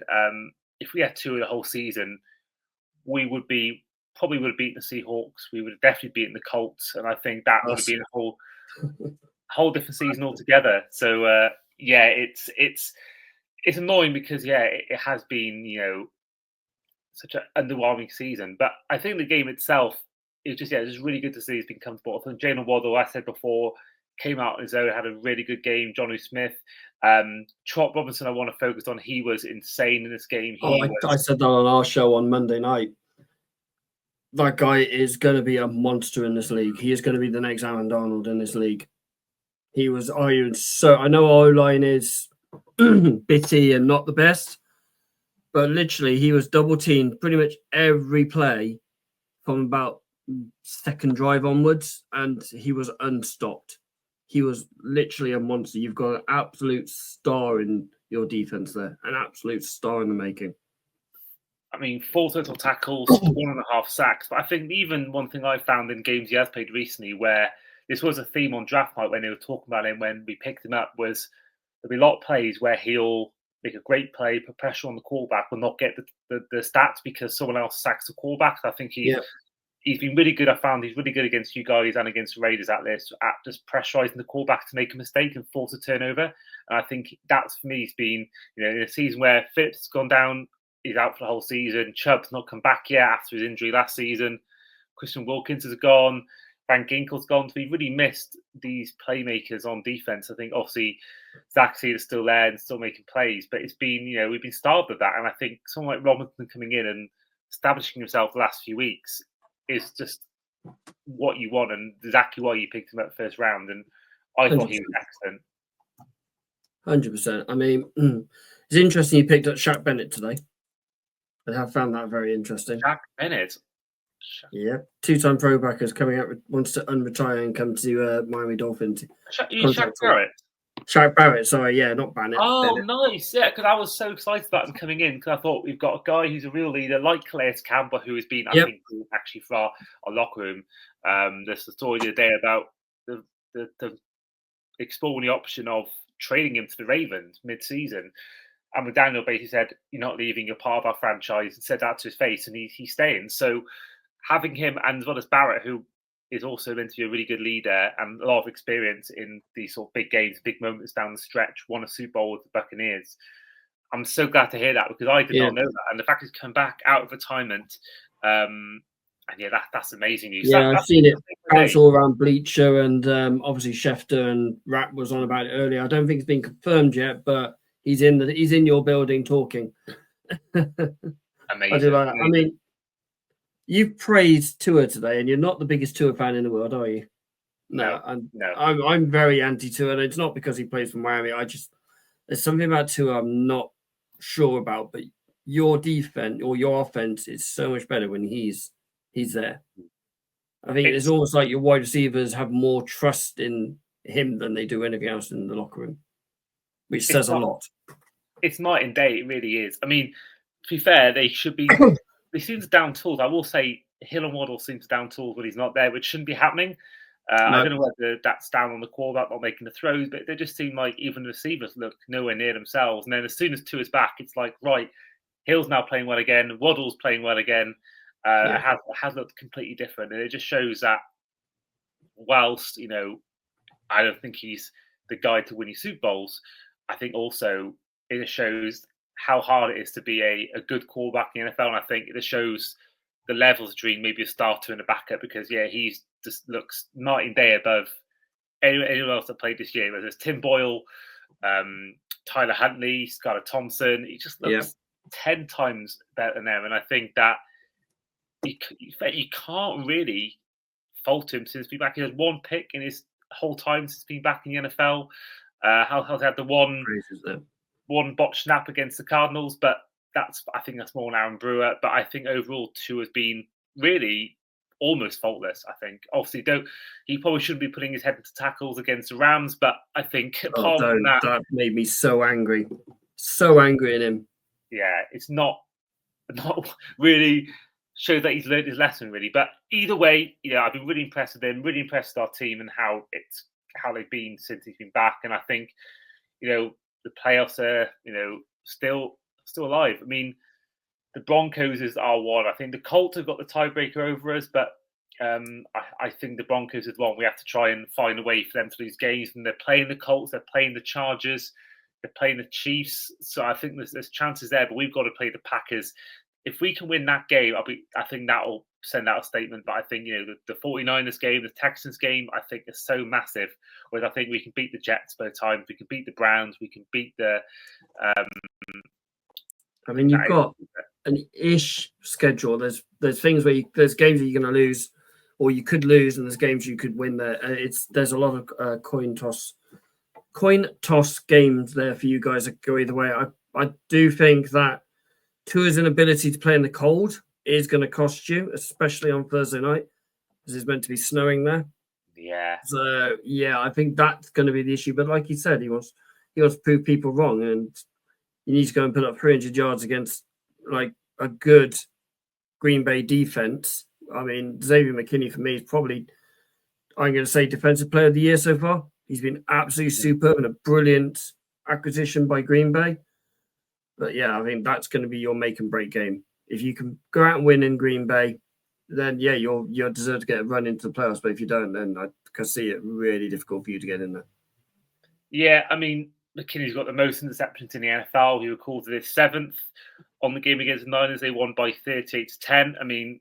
if we had 2 of the whole season, we probably would have beaten the Seahawks. We would have definitely beaten the Colts, and I think that would have been a whole different season altogether. So it's annoying because it has been such an underwhelming season. But I think the game itself is just really good to see. It's been comfortable. I think Jalen Waddle, I said before, came out on his own, had a really good game. Johnny Smith, Trot Robinson, I want to focus on. He was insane in this game. I said that on our show on Monday night. That guy is going to be a monster in this league. He is going to be the next Aaron Donald in this league. I know our O-line is bitty and not the best, but literally he was double teamed pretty much every play from about second drive onwards, and he was unstopped. He was literally a monster. You've got an absolute star in your defense there, an absolute star in the making. I mean, 4 total tackles, 1.5 sacks. But I think even one thing I found in games he has played recently, where this was a theme on draft night when they were talking about him when we picked him up, was there'll be a lot of plays where he'll make a great play, put pressure on the quarterback, will not get the stats because someone else sacks the quarterback. I think he's been really good. I found he's really good against you guys and against the Raiders at this, at just pressurizing the quarterback to make a mistake and force a turnover. And I think that's, for me, he's been, in a season where Phillips has gone down, he's out for the whole season. Chubb's not come back yet after his injury last season. Christian Wilkins is gone. Van Ginkel's gone. So we really missed these playmakers on defense. I think obviously Zach Sealer's still there and still making plays, but it's been, we've been starved of that. And I think someone like Robinson coming in and establishing himself the last few weeks is just what you want, and exactly why you picked him up first round. And I thought he was excellent. 100%. I mean, it's interesting you picked up Shaq Bennett today. I have found that very interesting. Shaq Bennett? Yeah. 2-time pro backers coming out, wants to unretire and come to Miami Dolphins. Shaq Barrett? Shaq Barrett, sorry, yeah, not Bennett. Oh, Bennett. nice. Yeah, because I was so excited about him coming in because I thought we've got a guy who's a real leader like Calais Campbell, who has been, I think, actually for our locker room. There's the story the other day about the exploring the option of trading him to the Ravens mid-season. And McDaniel basically said, "You're not leaving, you're part of our franchise," and said that to his face, and he's staying. So having him, and as well as Barrett, who is also meant to be a really good leader and a lot of experience in these sort of big games, big moments down the stretch, won a Super Bowl with the Buccaneers. I'm so glad to hear that because I did not know that. And the fact he's come back out of retirement, and yeah, that's amazing news. Yeah, I've seen it bounce all around Bleacher, and obviously Schefter and Rapp was on about it earlier. I don't think it's been confirmed yet, but he's in your building talking. Amazing. I do like that. I mean, you've praised Tua today, and you're not the biggest Tua fan in the world, are you? No. I'm very anti-Tua, and it's not because he plays for Miami. There's something about Tua I'm not sure about, but your defense or your offense is so much better when he's there. I think it's almost like your wide receivers have more trust in him than they do anything else in the locker room, which says a lot. It's night and day. It really is. I mean, to be fair, they should be. They seem to down tools. I will say Hill and Waddle seems to down tools when he's not there, which shouldn't be happening. No. I don't know whether that's down on the quarterback not making the throws, but they just seem like even the receivers look nowhere near themselves. And then as soon as Tua's back, it's like, right, Hill's now playing well again. Waddle's playing well again. Has looked completely different. And it just shows that whilst, I don't think he's the guy to winning Super Bowls, I think also it just shows how hard it is to be a good quarterback in the NFL. And I think it just shows the levels between maybe a starter and a backup because, he's just looks night and day above anyone else that played this year. Whether it's Tim Boyle, Tyler Huntley, Skylar Thompson, he just looks 10 times better than them. And I think that you can't really fault him since being back. He had one pick in his whole time since being back in the NFL. He's had the one botch snap against the Cardinals, but I think that's more on Aaron Brewer. But I think overall, Tua has been really almost faultless. I think obviously he probably shouldn't be putting his head into tackles against the Rams, but I think apart from that made me so angry at him. Yeah, it's not really shows that he's learned his lesson really. But either way, I've been really impressed with him, really impressed with our team and how they've been since he's been back. And I think the playoffs are still alive. I mean, the Broncos is R1. I think the Colts have got the tiebreaker over us, but I think the Broncos is one we have to try and find a way for them to lose games. And they're playing the Colts, they're playing the Chargers, they're playing the Chiefs. So I think there's chances there, but we've got to play the Packers. If we can win that game, I think that'll send out a statement. But I think the 49ers game, the Texans game, I think is so massive. Whereas I think we can beat the Jets both times, we can beat the Browns, we can beat the. You've got an ish schedule. There's things where there's games that you're going to lose, or you could lose, and there's games you could win. There's a lot of coin toss games there for you guys that go either way. I do think that Tua's inability to play in the cold is going to cost you, especially on Thursday night, because it's meant to be snowing there. Yeah. So I think that's going to be the issue. But like you said, he wants to prove people wrong, and you need to go and put up 300 yards against like a good Green Bay defense. I mean, Xavier McKinney for me is probably, I'm going to say, defensive player of the year so far. He's been absolutely superb and a brilliant acquisition by Green Bay. But I think that's going to be your make and break game. If you can go out and win in Green Bay, then you're deserve to get a run into the playoffs. But if you don't, then I can see it really difficult for you to get in there. Yeah, I mean, McKinney's got the most interceptions in the NFL. He recorded his 7th on the game against the Niners. They won by 38-10. I mean,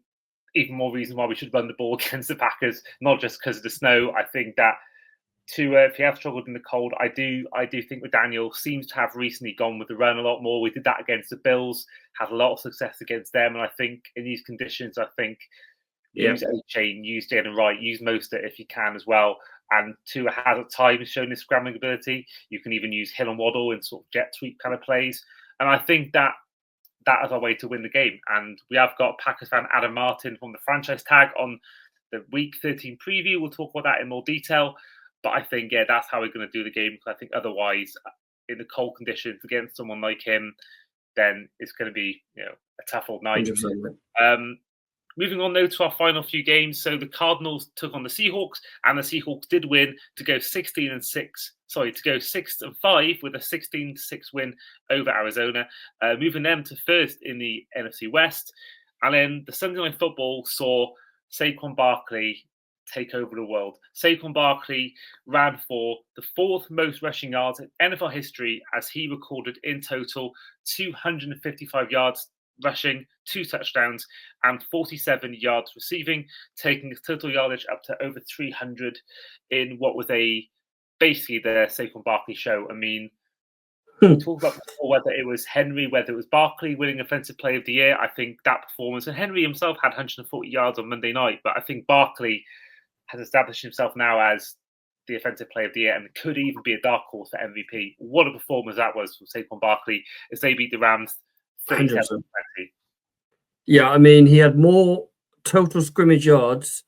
even more reason why we should run the ball against the Packers, not just because of the snow. I think that if you have struggled in the cold, I do think McDaniel seems to have recently gone with the run a lot more. We did that against the Bills, had a lot of success against them, and I think in these conditions, use A-Chain, use Jalen Wright, use Mostert if you can as well. And Tua has at times shown his scrambling ability. You can even use Hill and Waddle in sort of jet sweep kind of plays. And I think that is our way to win the game. And we have got Packers fan Adam Martin from the franchise tag on the Week 13 preview. We'll talk about that in more detail. But I think, that's how we're going to do the game. Because I think otherwise, in the cold conditions against someone like him, then it's going to be, a tough old night. Moving on, though, to our final few games. So the Cardinals took on the Seahawks, and the Seahawks did win to go 6-5 with a 16-6 win over Arizona, moving them to first in the NFC West. And then the Sunday Night Football saw Saquon Barkley take over the world. Saquon Barkley ran for the fourth most rushing yards in NFL history, as he recorded in total 255 yards rushing, 2 touchdowns, and 47 yards receiving, taking his total yardage up to over 300 in what was basically the Saquon Barkley show. I mean, we talked about before whether it was Henry, whether it was Barkley winning Offensive Player of the Year. I think that performance, and Henry himself had 140 yards on Monday night, but I think Barkley has established himself now as the Offensive Player of the Year and could even be a dark horse for MVP. What a performance that was from Saquon Barkley as they beat the Rams 37-20. Yeah, I mean, he had more total scrimmage yards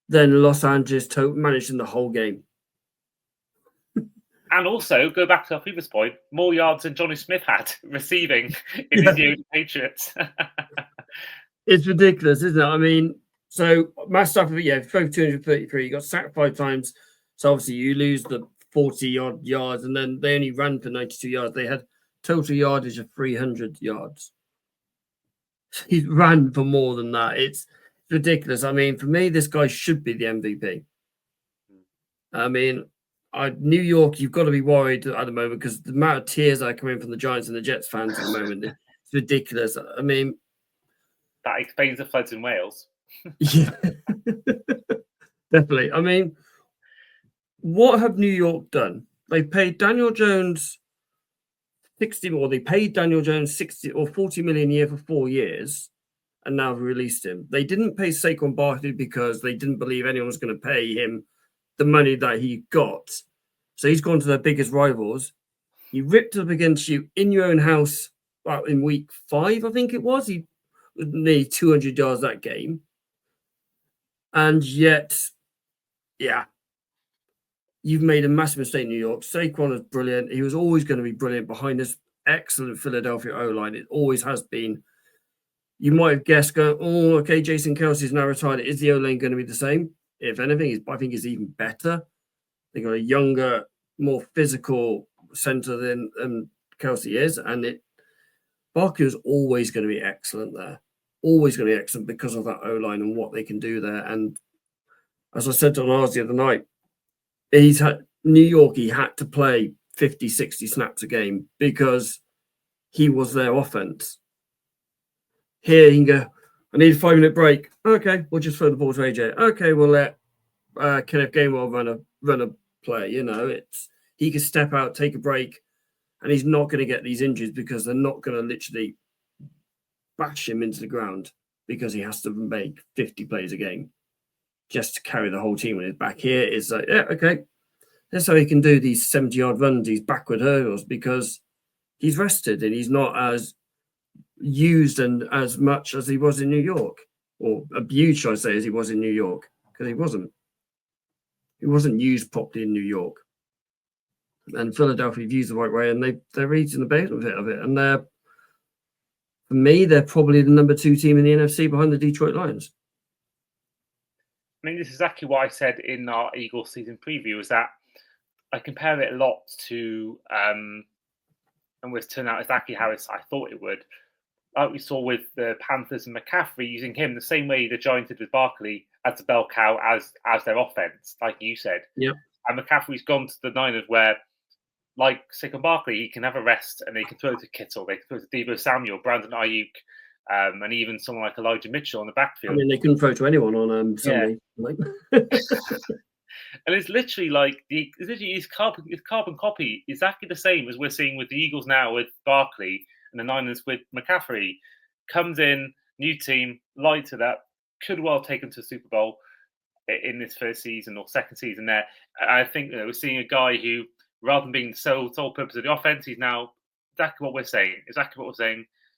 than Los Angeles managed in the whole game. And also, go back to our previous point, more yards than Johnny Smith had receiving in his year with the Patriots. It's ridiculous, isn't it? I mean, so Matt Stafford, threw 233, he got sacked 5 times. So obviously you lose the 40-odd yards, and then they only ran for 92 yards. They had total yardage of 300 yards. He ran for more than that. It's ridiculous. I mean, for me, this guy should be the MVP. I mean, New York, you've got to be worried at the moment because the amount of tears that are coming from the Giants and the Jets fans at the moment, it's ridiculous. I mean, that explains the floods in Wales. Yeah, definitely. I mean, what have New York done? They paid Daniel Jones 60 or 40 million a year for 4 years, and now have released him. They didn't pay Saquon Barkley because they didn't believe anyone was going to pay him the money that he got. So he's gone to their biggest rivals. He ripped up against you in your own house in week 5, I think it was. He was nearly 200 yards that game. And yet, you've made a massive mistake, New York. Saquon is brilliant. He was always going to be brilliant behind this excellent Philadelphia O-line. It always has been. You might have guessed, Jason Kelsey's now retired. Is the O-line going to be the same? If anything, I think it's even better. They got a younger, more physical center than Kelsey is. And Barkley was always going to be excellent there. Always going to be excellent because of that O-line and what they can do there. And as I said on ours the other night, New York, he had to play 50, 60 snaps a game because he was their offense. Here he can go, I need a 5-minute break. Okay, we'll just throw the ball to AJ. Okay, we'll let Kenneth Gainwell run a play. He can step out, take a break, and he's not going to get these injuries because they're not going to literally bash him into the ground because he has to make 50 plays a game just to carry the whole team on his back. Here is like, okay. That's how he can do these 70-yard runs, these backward hurdles, because he's rested and he's not as used and as much as he was in New York, or abused, should I say, as he was in New York, because he wasn't. He wasn't used properly in New York. And Philadelphia used the right way, and they're eating the benefit of it. And for me, they're probably the number 2 team in the NFC behind the Detroit Lions. I mean, this is exactly what I said in our Eagles season preview, is that I compare it a lot to, and it's turned out exactly how I thought it would. Like we saw with the Panthers and McCaffrey, using him the same way the Giants did with Barkley as the bell cow, as their offense, like you said. Yep. And McCaffrey's gone to the Niners where, like Saquon Barkley, he can have a rest and they can throw to Kittle, they can throw to Deebo Samuel, Brandon Ayuk, and even someone like Elijah Mitchell on the backfield. I mean, they couldn't throw to anyone on Sunday. And it's literally like his carbon copy exactly the same as we're seeing with the Eagles now with Barkley and the Niners with McCaffrey. Comes in, new team, lights it up, could well take him to the Super Bowl in this first season or second season there. I think we're seeing a guy who, rather than being the sole purpose of the offense, he's now exactly what we're saying,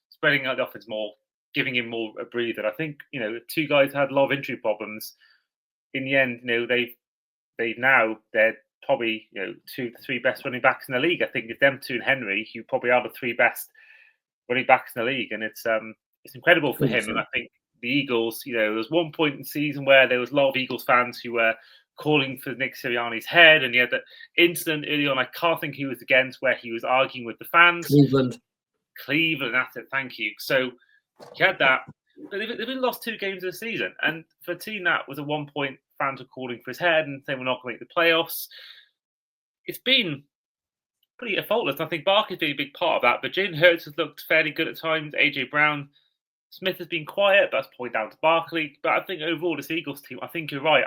spreading out the offense more, giving him more a breather. I think, the two guys had a lot of injury problems. In the end, they're probably, 2 to 3 best running backs in the league. I think it's them two and Henry, who probably are the 3 best running backs in the league. And it's incredible for him. And I think the Eagles, there was one point in the season where there was a lot of Eagles fans who were calling for Nick Sirianni's head, and he had that incident early on. I can't think who he was against, where he was arguing with the fans. Cleveland, that's it. Thank you. So he had that, but they've been lost 2 games of the season, and for a team that was at one point fans were calling for his head and saying we're not going to make the playoffs. It's been pretty faultless. I think Barkley's been a big part of that, but Jalen Hurts has looked fairly good at times. AJ Brown. Smith has been quiet, but that's probably down to Barkley. But I think overall, this Eagles team, I think you're right.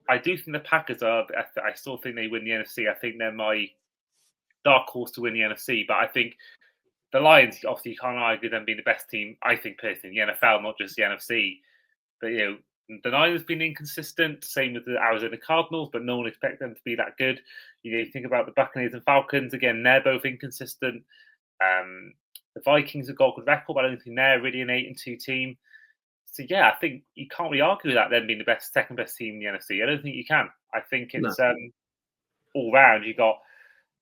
I do think the Packers are. I still think they win the NFC. I think they're my dark horse to win the NFC. But I think the Lions, obviously, you can't argue them being the best team. I think personally, in the NFL, not just the NFC. But the Niners have been inconsistent. Same with the Arizona Cardinals, but no one expected them to be that good. You think about the Buccaneers and Falcons. Again, they're both inconsistent. The Vikings have got a good record, but I don't think they're really an 8-2 team. So I think you can't really argue with that them being the second best team in the NFC. I don't think you can. I think it's all round. You got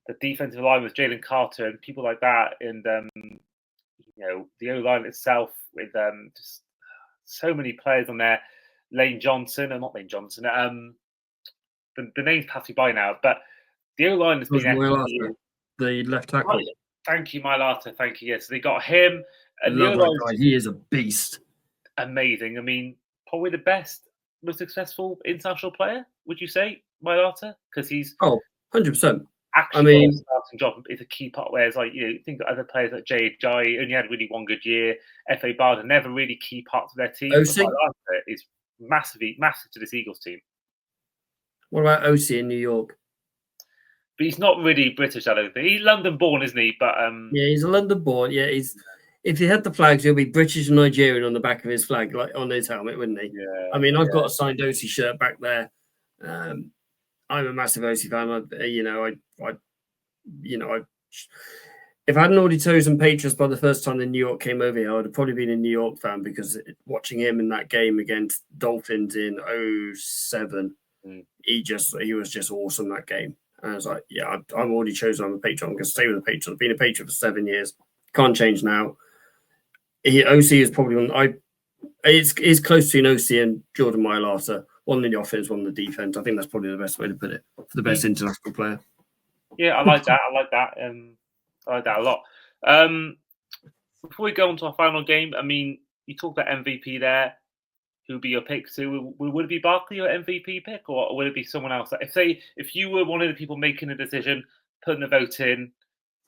the defensive line with Jalen Carter and people like that, and the O line itself with just so many players on there. Lane Johnson, or not Lane Johnson. The name's passed me by now, but the O line has been the left tackle. Thank you, Mailata. Thank you. Yes, they got him. And the O-line guy, he is a beast. Amazing. I mean, probably the best, most successful international player, would you say, Mailata? Because he's 100%. Actually, starting job is a key part. Whereas, think of other players like J.J. only had really one good year. F.A. Barder never really key parts of their team. Mailata is massive to this Eagles team. What about OC in New York? But he's not really British, I don't think. He's London-born, isn't he? But he's a London-born. Yeah, if he had the flags, he'll be British and Nigerian on the back of his flag, like on his helmet, wouldn't he? Yeah. I mean, I've got a signed OC shirt back there. I'm a massive OC fan. If I hadn't already chosen Patriots by the first time the New York came over here, I would have probably been a New York fan, because watching him in that game against Dolphins in 2007, he was just awesome that game. And I was like, I'm already chosen. I'm a Patriot. I'm going to stay with the Patriot. I've been a Patriot for 7 years. Can't change now. OC is probably one. It's close to an OC and Jordan Mailata. One in the offense, one in the defense. I think that's probably the best way to put it for the best international player. Yeah, I like that. I like that a lot. Before we go on to our final game, I mean, you talked about MVP there. Who would be your pick? So would it be Barkley your MVP pick, or would it be someone else? If you were one of the people making the decision, putting the vote in,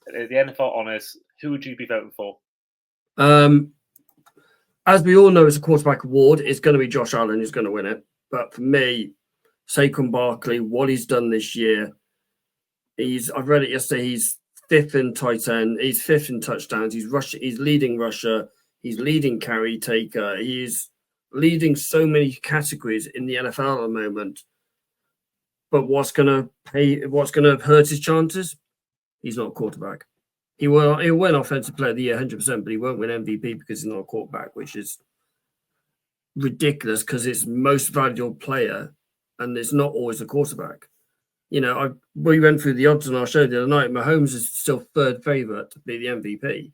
the NFL honors, who would you be voting for? As we all know, it's a quarterback award. It's going to be Josh Allen who's going to win it. But for me, Saquon Barkley, what he's done this year, I've read it yesterday, he's 5th in tight end, he's 5th in touchdowns, he's leading rusher, he's leading carry taker, he's leading so many categories in the NFL at the moment. But what's going to hurt his chances? He's not a quarterback. He'll win Offensive Player of the Year 100%, but he won't win MVP because he's not a quarterback, which is ridiculous because it's most valuable player and it's not always a quarterback. We went through the odds on our show the other night. Mahomes is still 3rd favorite to be the MVP.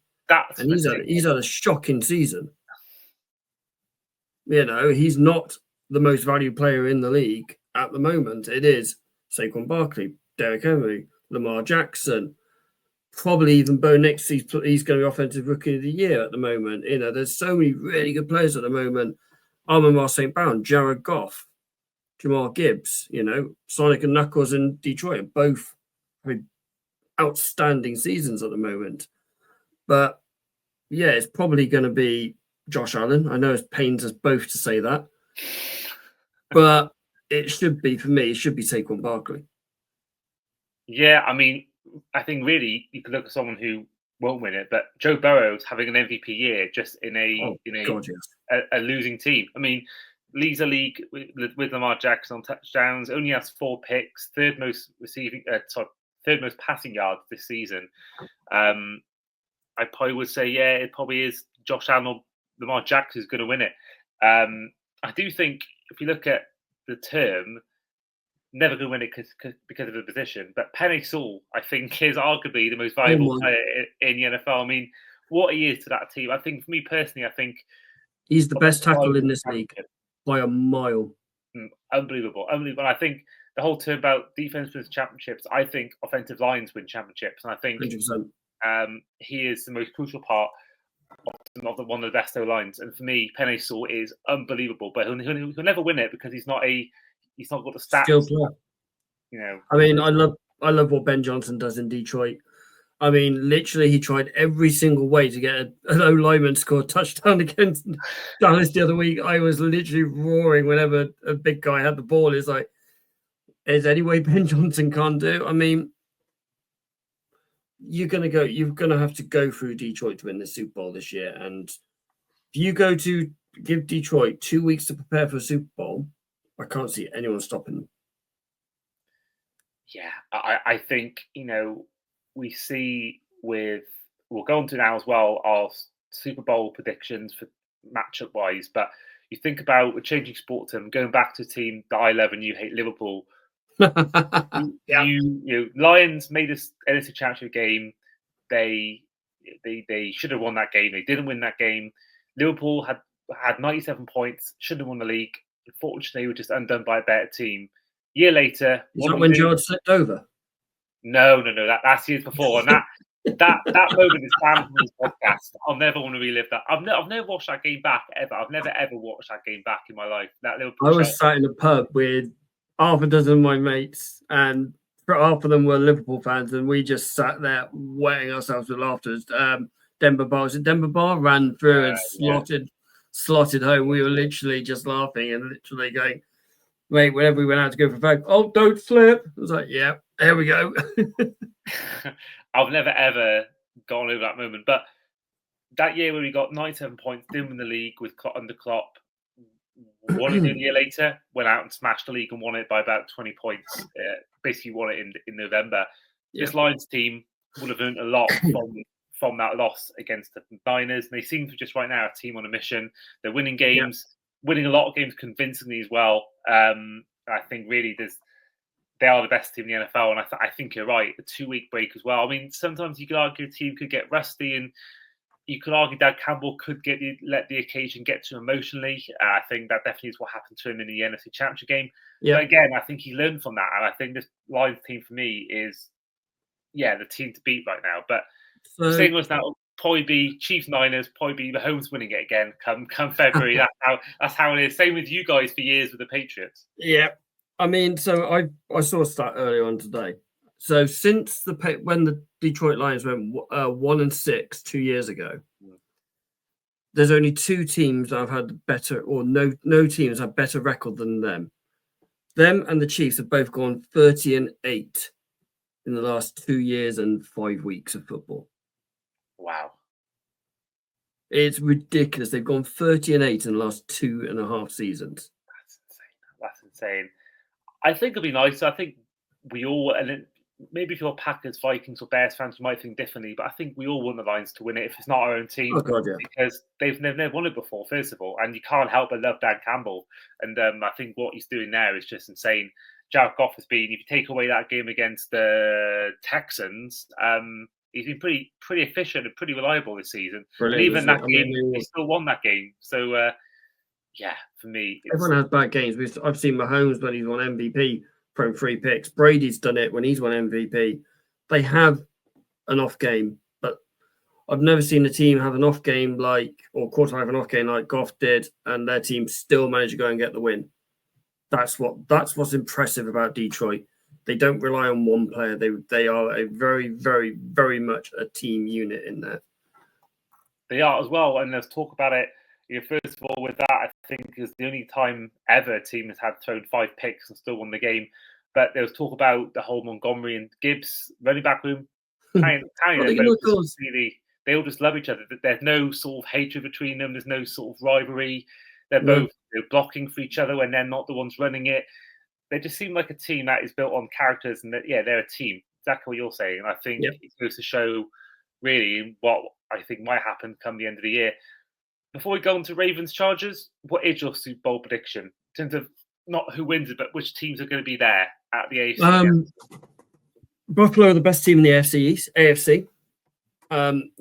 He's had a shocking season. He's not the most valued player in the league at the moment. It is Saquon Barkley, Derrick Henry, Lamar Jackson, probably even Bo Nix. He's going to be Offensive Rookie of the Year at the moment. There's so many really good players at the moment. Amon-Ra St. Brown, Jared Goff, Jamar Gibbs, Sonic and Knuckles in Detroit are both outstanding seasons at the moment. But Yeah, it's probably going to be Josh Allen. I know it pains us both to say that, but it should be, for me, it should be Saquon Barkley. Yeah, I mean, I think really you could look at someone who won't win it, but Joe Burrow's having an MVP year just in God, yes. a losing team. I mean, leads a league with Lamar Jackson on touchdowns, only has 4 picks, third most passing yards this season. I probably would say, yeah, it probably is Josh Allen or Lamar Jackson who's going to win it. I do think if you look at the term, never going to win it because of the position. But Penei Sewell, I think, is arguably the most valuable player in the NFL. I mean, what he is to that team. I think, for me personally, I think he's the best tackle in this league by a mile. Unbelievable. I think the whole term about defense wins championships, I think offensive lines win championships. And I think 100%. He is the most crucial part of one of the best O-lines. And for me, Penei Sewell is unbelievable. But he'll never win it because he's not got the stats. Skill player. You know. I mean, I love what Ben Johnson does in Detroit. I mean, literally, he tried every single way to get an O-lineman to score a touchdown against Dallas the other week. I was literally roaring whenever a big guy had the ball. It's like, is there any way Ben Johnson can't do? I mean, you're gonna have to go through Detroit to win the Super Bowl this year. And if you go to give Detroit 2 weeks to prepare for a Super Bowl, I can't see anyone stopping them. Yeah, I think, we see we'll go on to now as well our Super Bowl predictions for matchup wise, but you think about a changing sport term, going back to a team that I love and you hate, Liverpool. Lions made this NFC Championship game. They should have won that game. They didn't win that game. Liverpool had 97 points, should have won the league. Unfortunately, they were just undone by a better team. Year later, is that when Gerrard slipped over? No. That's years before, and that moment is banned from this podcast. I'll never want to relive that. I've never watched that game back ever. I've never ever watched that game back in my life. That Liverpool. I was sat in a pub with half a dozen of my mates, and half of them were Liverpool fans, and we just sat there wetting ourselves with laughter. Denver Bar ran through and slotted home. We were literally just laughing and literally going, mate, whenever we went out to go for a fag, oh, don't slip. I was like, yeah, there we go. I've never ever gone over that moment, but that year where we got 97 points, didn't win the league under Klopp, won it a year later, went out and smashed the league and won it by about 20 points. Basically won it in November. Yeah. This Lions team would have earned a lot from that loss against the Niners. And they seem to just right now a team on a mission. They're winning games, winning a lot of games convincingly as well. I think really they are the best team in the NFL. And I think you're right, a 2-week break as well. I mean, sometimes you could argue a team could get rusty, and you could argue that Campbell could let the occasion get to him emotionally. I think that definitely is what happened to him in the NFC Championship game. Yeah. But again, I think he learned from that. And I think this Lions team for me is, the team to beat right now. But saying was now probably be Chiefs Niners, probably be Mahomes winning it again come February. That's how it is. Same with you guys for years with the Patriots. Yeah. I mean, so I saw a stat earlier on today. So since when the Detroit Lions went 1-6 2 years ago, there's only 2 teams that have had better, or no teams have better record than them. Them and the Chiefs have both gone 30-8 in the last 2 years and 5 weeks of football. Wow. It's ridiculous. They've gone 30-8 in the last 2.5 seasons. That's insane. I think it'll be nice. I think we all, and maybe if you're Packers, Vikings, or Bears fans, you might think differently, but I think we all want the Lions to win it if it's not our own team. Oh, God, yeah. Because they've never won it before, first of all, and you can't help but love Dan Campbell. And I think what he's doing there is just insane. Jared Goff has been, if you take away that game against the Texans, he's been pretty efficient and pretty reliable this season. Brilliant, and even that game, he still won that game. So, for me, everyone has bad games. I've seen Mahomes when he's won MVP from 3 picks. Brady's done it when he's won MVP. They have an off game, but I've never seen a team have an off game or quarterback have an off game like Goff did, and their team still managed to go and get the win. That's what's impressive about Detroit. They don't rely on one player. They are a very, very, very much a team unit in there. They are as well, and let's talk about it. First of all, with that, I think is the only time ever a team has had thrown 5 picks and still won the game. But there was talk about the whole Montgomery and Gibbs running back room. They all just love each other. There's no sort of hatred between them. There's no sort of rivalry. They're both blocking for each other when they're not the ones running it. They just seem like a team that is built on characters, and that they're a team. Exactly what you're saying. And I think it goes to show really what I think might happen come the end of the year. Before we go on to Ravens Chargers, what is your Super Bowl prediction in terms of not who wins it, but which teams are going to be there at the AFC? Buffalo are the best team in the AFC.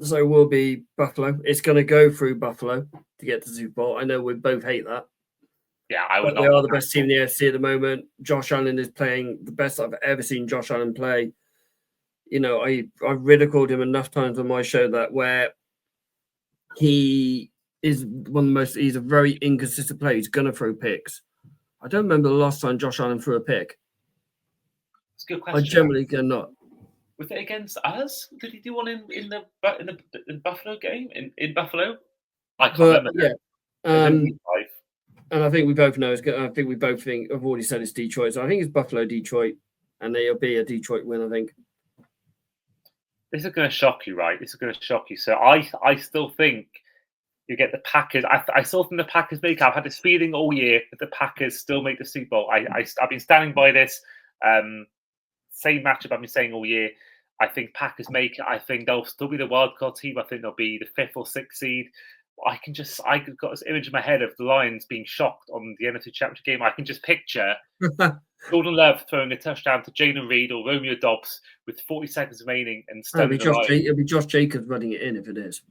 So will be Buffalo. It's going to go through Buffalo to get to the Super Bowl. I know we both hate that. Yeah, I would. They are the best team in the AFC at the moment. Josh Allen is playing the best I've ever seen Josh Allen play. I ridiculed him enough times on my show that where he is he's a very inconsistent player. He's going to throw picks. I don't remember the last time Josh Allen threw a pick. It's a good question. I generally cannot. Was it against us? Did he do one in the Buffalo game in Buffalo? I can't remember. Yeah. And I think we both know. I think we both think. I've already said it's Detroit, so I think it's Buffalo, Detroit, and they'll be a Detroit win. I think. This is going to shock you, right? This is going to shock you. So I still think you get the Packers. I still think the Packers make it. I've had this feeling all year that the Packers still make the Super Bowl. I've been standing by this. Same matchup I've been saying all year. I think Packers make it. I think they'll still be the wildcard team. I think they'll be the 5th or 6th seed. I got this image in my head of the Lions being shocked on the NFC Championship game. I can just picture Jordan Love throwing a touchdown to Jalen Reed or Romeo Dobbs with 40 seconds remaining and stunning the Lions. It'll be Josh Jacobs running it in if it is.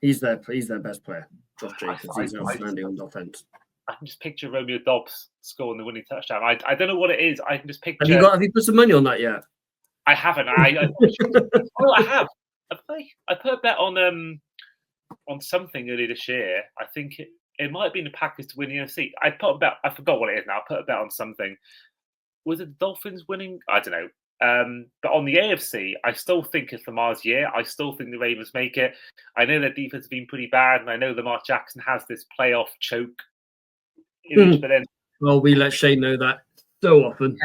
He's their best player. Josh Jacobs. He's outstanding on offense. I can just picture Romeo Dobbs scoring the winning touchdown. I don't know what it is. I can just picture. Have you put some money on that yet? I haven't. I have. I put a bet on something earlier this year. I think it might have been the Packers to win the NFC. I put a bet. I forgot what it is now. I put a bet on something. Was it the Dolphins winning? I don't know. But on the AFC, I still think it's Lamar's year. I still think the Ravens make it. I know their defense has been pretty bad, and I know Lamar Jackson has this playoff choke image, but then we let Shane know that so often.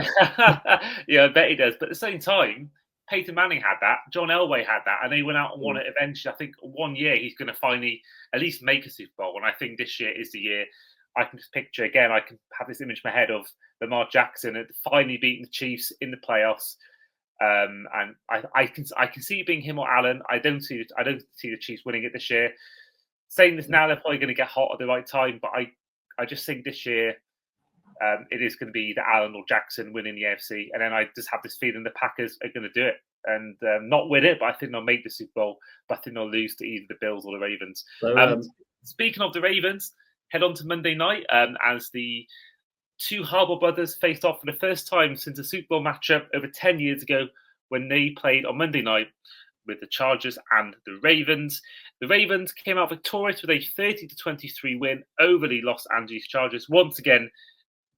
Yeah, I bet he does. But at the same time, Peyton Manning had that, John Elway had that, and they went out and won it eventually. I think one year he's going to finally at least make a Super Bowl, and I think this year is the year. I can just picture again. I can have this image in my head of Lamar Jackson finally beating the Chiefs in the playoffs, and I can see it being him or Allen. I don't see the Chiefs winning it this year. Saying this now, they're probably going to get hot at the right time, but I just think this year it is going to be either Allen or Jackson winning the AFC. And then I just have this feeling the Packers are going to do it and not win it, but I think they'll make the Super Bowl. But I think they'll lose to either the Bills or the Ravens. So, speaking of the Ravens, head on to Monday night as the two Harbaugh brothers faced off for the first time since a Super Bowl matchup over 10 years ago when they played on Monday night with the Chargers and the Ravens. The Ravens came out victorious with a 30-23 win over the Los Angeles Chargers. Once again,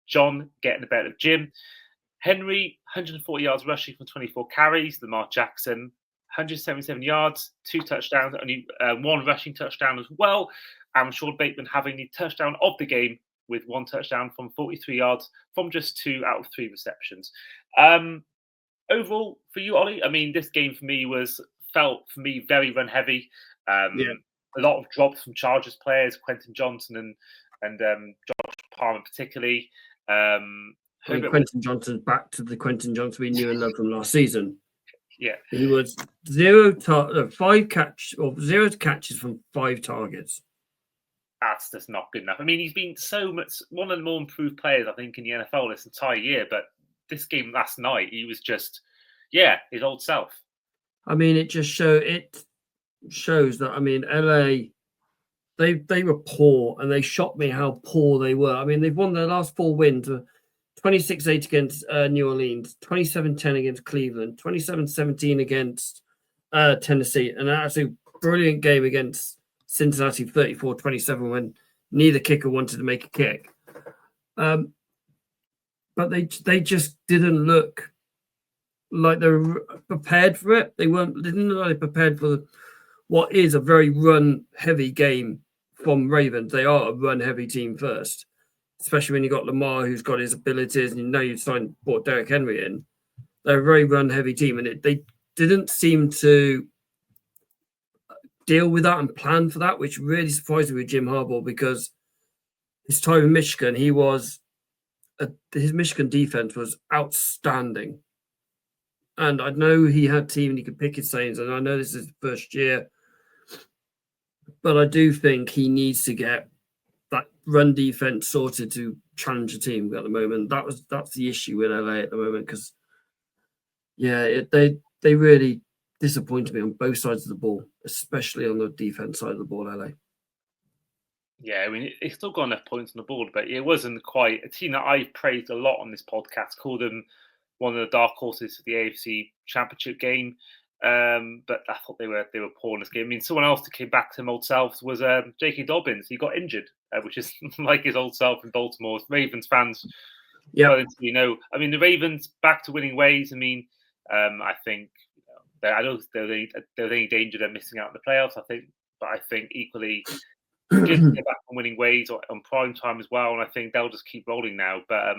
John getting the better of Jim. Henry, 140 yards rushing from 24 carries. Lamar Jackson, 177 yards, 2 touchdowns, only 1 rushing touchdown as well. And Sean Bateman having the touchdown of the game with 1 touchdown from 43 yards from just 2 out of 3 receptions. Overall, for you, Ollie, I mean, this game for me felt very run heavy. A lot of drops from Chargers players, Quentin Johnson and Josh Palmer particularly. Quentin Johnson's back to the Quentin Johnson we knew and loved from last season. Yeah, he was 0 catches from 5 targets. That's just not good enough. I mean, he's been so much one of the more improved players I think in the NFL this entire year. But this game last night, he was just his old self. I mean, it shows that. I mean, LA. They were poor, and they shocked me how poor they were. I mean, they've won their last 4 wins, 26-8 against New Orleans, 27-10 against Cleveland, 27-17 against Tennessee, and an absolute brilliant game against Cincinnati, 34-27, when neither kicker wanted to make a kick. But they just didn't look like they were prepared for it. They didn't look like they prepared for what is a very run-heavy game from Ravens. They are a run-heavy team first, especially when you got Lamar, who's got his abilities, and you've brought Derrick Henry in. They're a very run-heavy team, and they didn't seem to deal with that and plan for that, which really surprised me with Jim Harbaugh, because his time in Michigan, his Michigan defense was outstanding. And I know he had team and he could pick his lanes, and I know this is his first year, but I do think he needs to get that run defense sorted to challenge the team at the moment. That's the issue with LA at the moment, because they really disappointed me on both sides of the ball, especially on the defense side of the ball, LA. Yeah, I mean, it's still got enough points on the board, but it wasn't quite a team that I praised a lot on this podcast. Called them one of the dark horses for the AFC Championship game, but I thought they were poor in this game. I mean, someone else that came back to them old selves was J.K. Dobbins. He got injured, which is like his old self in Baltimore. Ravens fans, I mean, the Ravens back to winning ways. I mean, I think I don't think there's any danger they're missing out on the playoffs. But I think equally. Just get back on winning ways on prime time as well, and I think they'll just keep rolling now. But I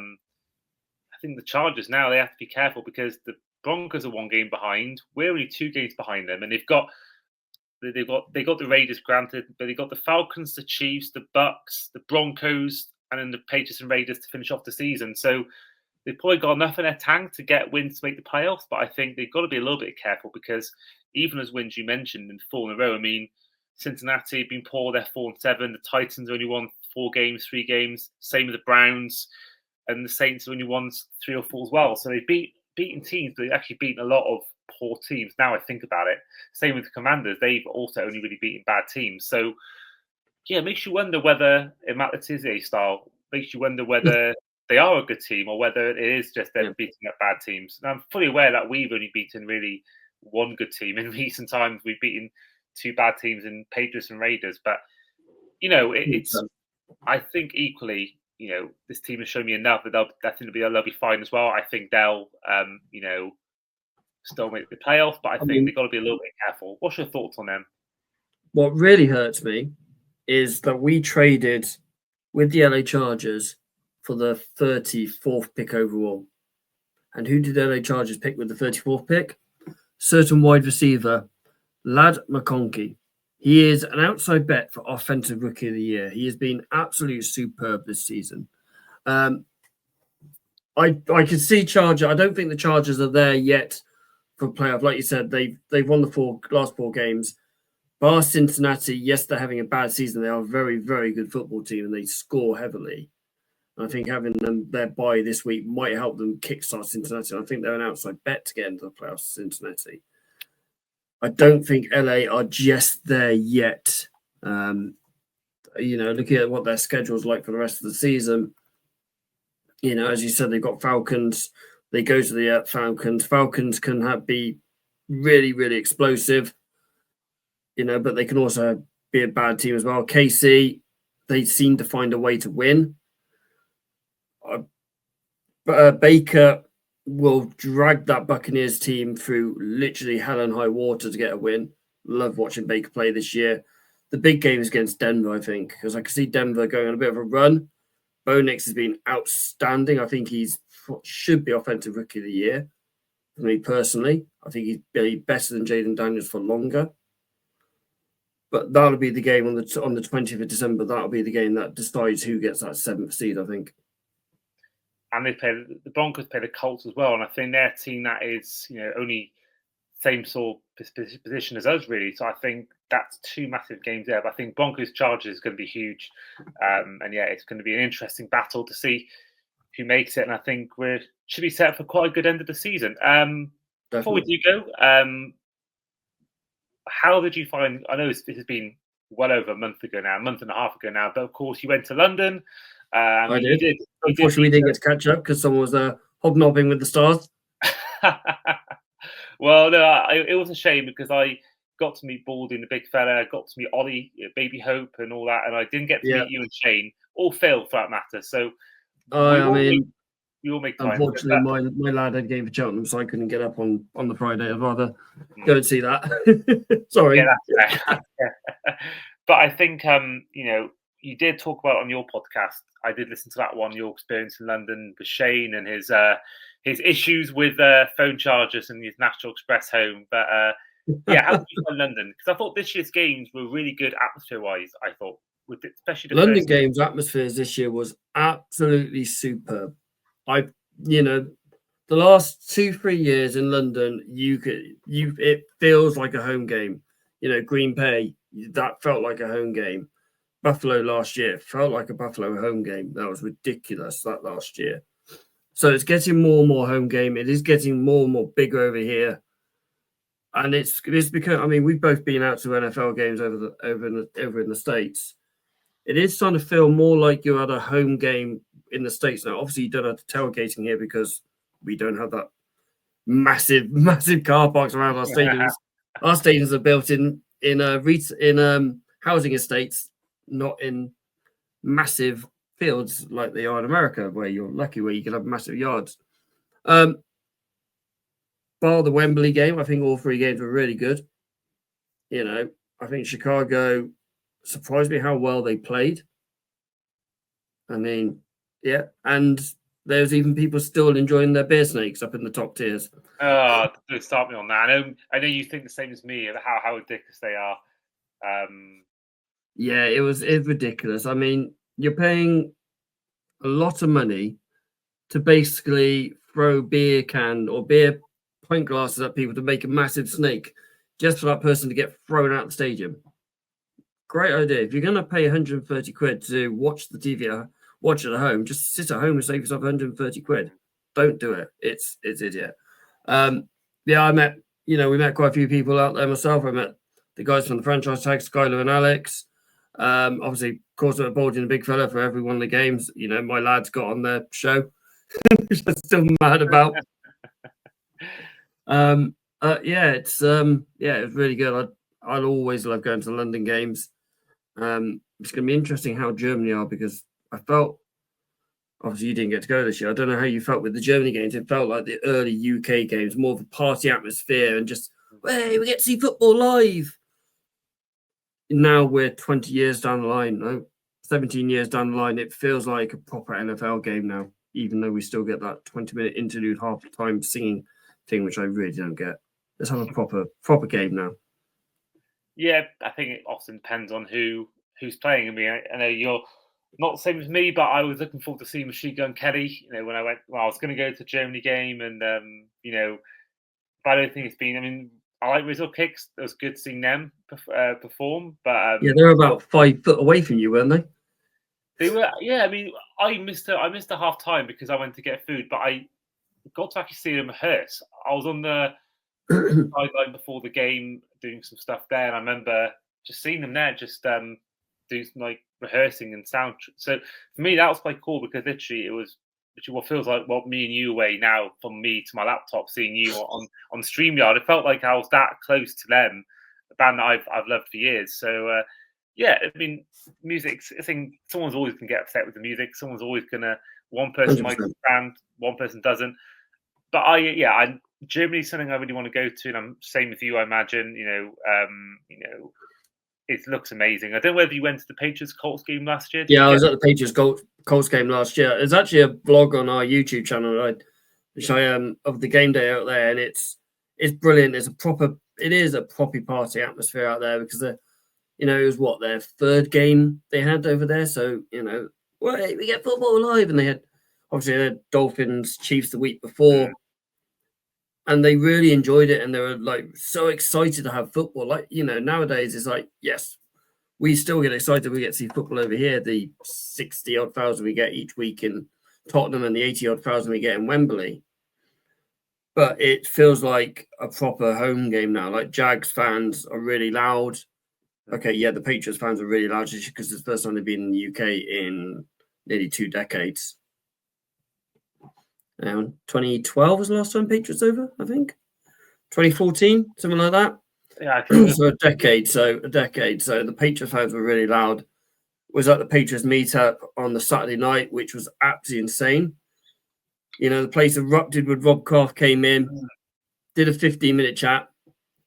think the Chargers now, they have to be careful, because the Broncos are 1 game behind. We're only 2 games behind them, and they've got the Raiders, granted, but they've got the Falcons, the Chiefs, the Bucks, the Broncos, and then the Patriots and Raiders to finish off the season. So they've probably got enough in their tank to get wins to make the playoffs. But I think they've got to be a little bit careful, because even as wins you mentioned in 4 in a row, I mean, Cincinnati have been poor, they're 4-7. The Titans only won 3 games. Same with the Browns, and the Saints only won 3 or 4 as well. So they've beaten teams, but they've actually beaten a lot of poor teams. Now I think about it. Same with the Commanders. They've also only really beaten bad teams. So yeah, it makes you wonder whether in Matt Letizia style, makes you wonder whether they are a good team or whether it is just them beating up bad teams. And I'm fully aware that we've only beaten really 1 good team in recent times. We've beaten 2 bad teams in Patriots and Raiders, but it's. I think equally, this team has shown me enough that they'll be fine as well. I think they'll, still make the playoff, but I think they've got to be a little bit careful. What's your thoughts on them? What really hurts me is that we traded with the LA Chargers for the 34th pick overall, and who did LA Chargers pick with the 34th pick? Certain wide receiver. Lad McConkey. He is an outside bet for Offensive Rookie of the Year. He has been absolutely superb this season. I can see Charger. I don't think the Chargers are there yet for playoff. Like you said, they've won the last 4 games. Bar Cincinnati, yes, they're having a bad season. They are a very, very good football team, and they score heavily. And I think having them their bye this week might help them kickstart Cincinnati. And I think they're an outside bet to get into the playoffs, Cincinnati. I don't think LA are just there yet. Looking at what their schedule is like for the rest of the season, as you said, they've got Falcons. They go to the Falcons. Falcons can be really, really explosive, but they can also be a bad team as well. KC, they seem to find a way to win. Baker will drag that Buccaneers team through literally hell and high water to get a win. Love watching Baker play this year. The big game is against Denver, I think, because I can see Denver going on a bit of a run. Bo Nix has been outstanding. I think should be Offensive Rookie of the Year. For me personally, I think he's better than Jaden Daniels for longer. But that'll be the game on the 20th of December. That'll be the game that decides who gets that 7th seed, I think. And the Broncos play the Colts as well, and I think their team that is only same sort of position as us really. So I think that's 2 massive games there. But I think Broncos Chargers is going to be huge, and it's going to be an interesting battle to see who makes it. And I think we should be set for quite a good end of the season. Before we do go, how did you find? I know this has been well over a month and a half ago now, but of course you went to London. I did. Unfortunately, we didn't get to catch up because someone was hobnobbing with the stars. Well, no, it was a shame because I got to meet Baldy, the big fella. I got to meet Ollie, Baby Hope, and all that, and I didn't get to meet you and Shane, or Phil for that matter. So, we all make time. Unfortunately, my lad had a game for Cheltenham, so I couldn't get up on the Friday. I'd rather go and see that. Sorry. Yeah, that's fair. But I think you did talk about on your podcast. I did listen to that one, your experience in London with Shane and his issues with phone chargers and his National Express home. But how did you find London? Because I thought this year's games were really good atmosphere-wise. I thought, especially the London games atmospheres this year was absolutely superb. The last 2-3 years in London, it feels like a home game. Green Bay, that felt like a home game. Buffalo last year felt like a Buffalo home game. That was ridiculous, that last year. So it's getting more and more home game. It is getting more and more bigger over here. And it's because, we've both been out to NFL games over in the States. It is starting to feel more like you're at a home game in the States now. Obviously, you don't have the tailgating here because we don't have that massive car parks around our stadiums. Our stadiums are built in housing estates, not in massive fields like they are in America, where you're lucky where you can have massive yards. Bar the Wembley game, I think all 3 games were really good. I think Chicago surprised me how well they played. And there's even people still enjoying their beer snakes up in the top tiers. Oh, don't start me on that. I know you think the same as me about how ridiculous they are. It's ridiculous. You're paying a lot of money to basically throw beer can or beer pint glasses at people to make a massive snake just for that person to get thrown out the stadium. Great idea. If you're going to pay 130 quid to watch the TV, watch it at home, just sit at home and save yourself 130 quid. Don't do it. It's idiot. We met quite a few people out there myself. I met the guys from the franchise tag, Skylar and Alex. Obviously, of course, I'm bulging a big fella for every one of the games. My lads got on their show, which I'm still mad about. It was really good. I'd always love going to London games. It's going to be interesting how Germany are, because I felt, obviously you didn't get to go this year. I don't know how you felt with the Germany games. It felt like the early UK games, more of a party atmosphere and just, hey, we get to see football live. Now we're 20 years down the line, 17 years down the line. It feels like a proper NFL game now, even though we still get that 20-minute interlude half the time singing thing, which I really don't get. Let's have a proper game now. Yeah, I think it often depends on who's playing. I know you're not the same as me, but I was looking forward to seeing Machine Gun Kelly. When I was going to go to the Germany game, and but I don't think it's been. I like Rizzo Kicks. It was good seeing them perform, but they're about 5 foot away from you, weren't they? They were. Yeah, I missed a half time because I went to get food, but I got to actually see them rehearse. I was on the sideline before the game doing some stuff there, and I remember just seeing them there, just do some rehearsing and sound. So for me, that was quite cool, because literally it was what feels like me and you away now, from me to my laptop, seeing you on StreamYard. It felt like I was that close to them, a band that I've loved for years. So music. I think someone's always going to get upset with the music. Someone's always going to. One person 100%. Might stand, one person doesn't. But Germany's something I really want to go to, and I'm same with you. I imagine, it looks amazing. I don't know whether you went to the Patriots Colts game last year. Yeah, I was at the Patriots Colts game last year. There's actually a vlog on our YouTube channel, which I of the game day out there, and it's brilliant. It is a proper party atmosphere out there, because it was their 3rd game they had over there. So we get football live, and they had Dolphins Chiefs the week before. Yeah. And they really enjoyed it, and they were so excited to have football. Nowadays it's yes, we still get excited. We get to see football over here. The 60-odd thousand we get each week in Tottenham, and the 80-odd thousand we get in Wembley. But it feels like a proper home game now. Jags fans are really loud. Okay, yeah, the Patriots fans are really loud, just because it's the first time they've been in the UK in nearly 2 decades. 2012 was the last time Patriots over, I think. 2014, something like that. Yeah, so a decade. So the Patriots fans were really loud. Was at the Patriots meetup on the Saturday night, which was absolutely insane. The place erupted when Rob Croft came in, did a 15-minute chat,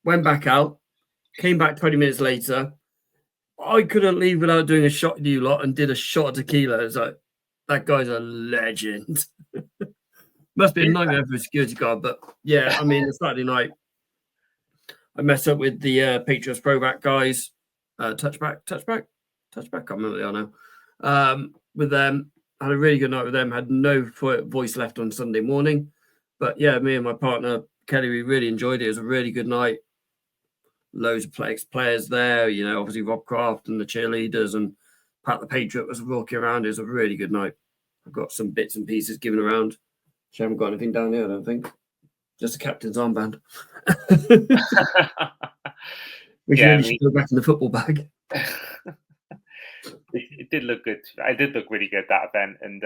went back out, came back 20 minutes later. I couldn't leave without doing a shot of you lot and did a shot of tequila. It's like, that guy's a legend. Must be a nightmare for a security guard, but yeah, I mean, the Saturday night, I met up with the Patriots Proback guys, touchback. Can't remember the now. With them, had a really good night with them. Had no voice left on Sunday morning, but yeah, me and my partner Kelly, we really enjoyed it. It was a really good night. Loads of players there. Obviously Rob Kraft and the cheerleaders and Pat the Patriot was walking around. It was a really good night. I've got some bits and pieces given around. She haven't got anything down here, I don't think. Just a captain's armband. Which really should go back in the football bag. It did look good. It did look really good, that event, and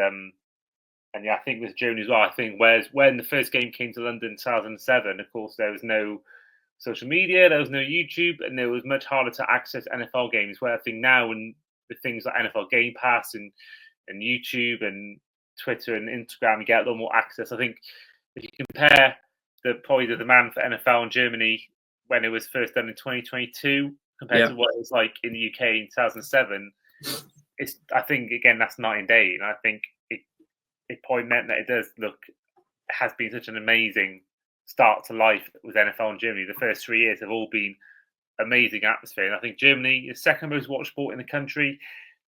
yeah, I think with Germany as well. I think when the first game came to London in 2007, of course there was no social media, there was no YouTube, and it was much harder to access NFL games. Where I think now, and with things like NFL Game Pass and YouTube and Twitter and Instagram, you get a lot more access. I think if you compare probably the demand for NFL in Germany when it was first done in 2022 compared to what it was like in the UK in 2007, I think again that's night and day, and I think it probably meant that it has been such an amazing start to life with NFL in Germany. The first 3 years have all been amazing atmosphere, and I think Germany is second most watched sport in the country.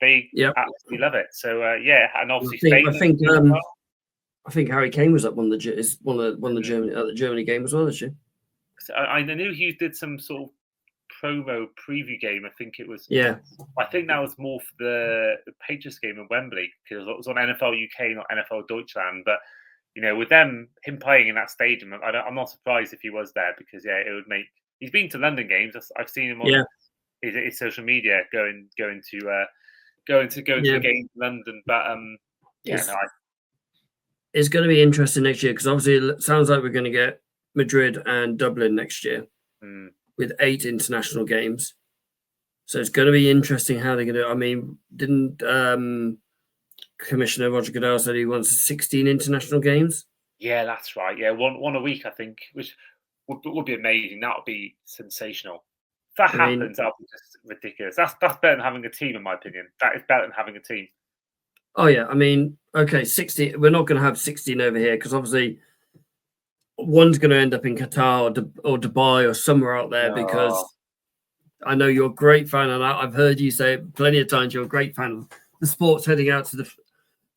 They absolutely love it. So and obviously I think Harry Kane was at one of the Germany game as well, is she? So I knew he did some sort of promo preview game. I think it was. Yeah. I think that was more for the Patriots game in Wembley because it was on NFL UK, not NFL Deutschland. But with him playing in that stadium, I'm not surprised if he was there because it would make. He's been to London games. I've seen him on his social media going to the game in London. But it's going to be interesting next year because obviously it sounds like we're going to get Madrid and Dublin next year with 8 international games. So it's going to be interesting how they're going to. I mean, didn't Commissioner Roger Goodell said he wants 16 international games? Yeah, that's right. Yeah, one a week, I think, which would be amazing. That would be sensational. If that happens, that'll be just ridiculous. That's better than having a team, in my opinion. That is better than having a team. Oh yeah, I mean, okay, 60. We're not going to have 16 over here because obviously one's going to end up in Qatar or Dubai or somewhere out there because I know you're a great fan, and I've heard you say plenty of times you're a great fan of the sports heading out to the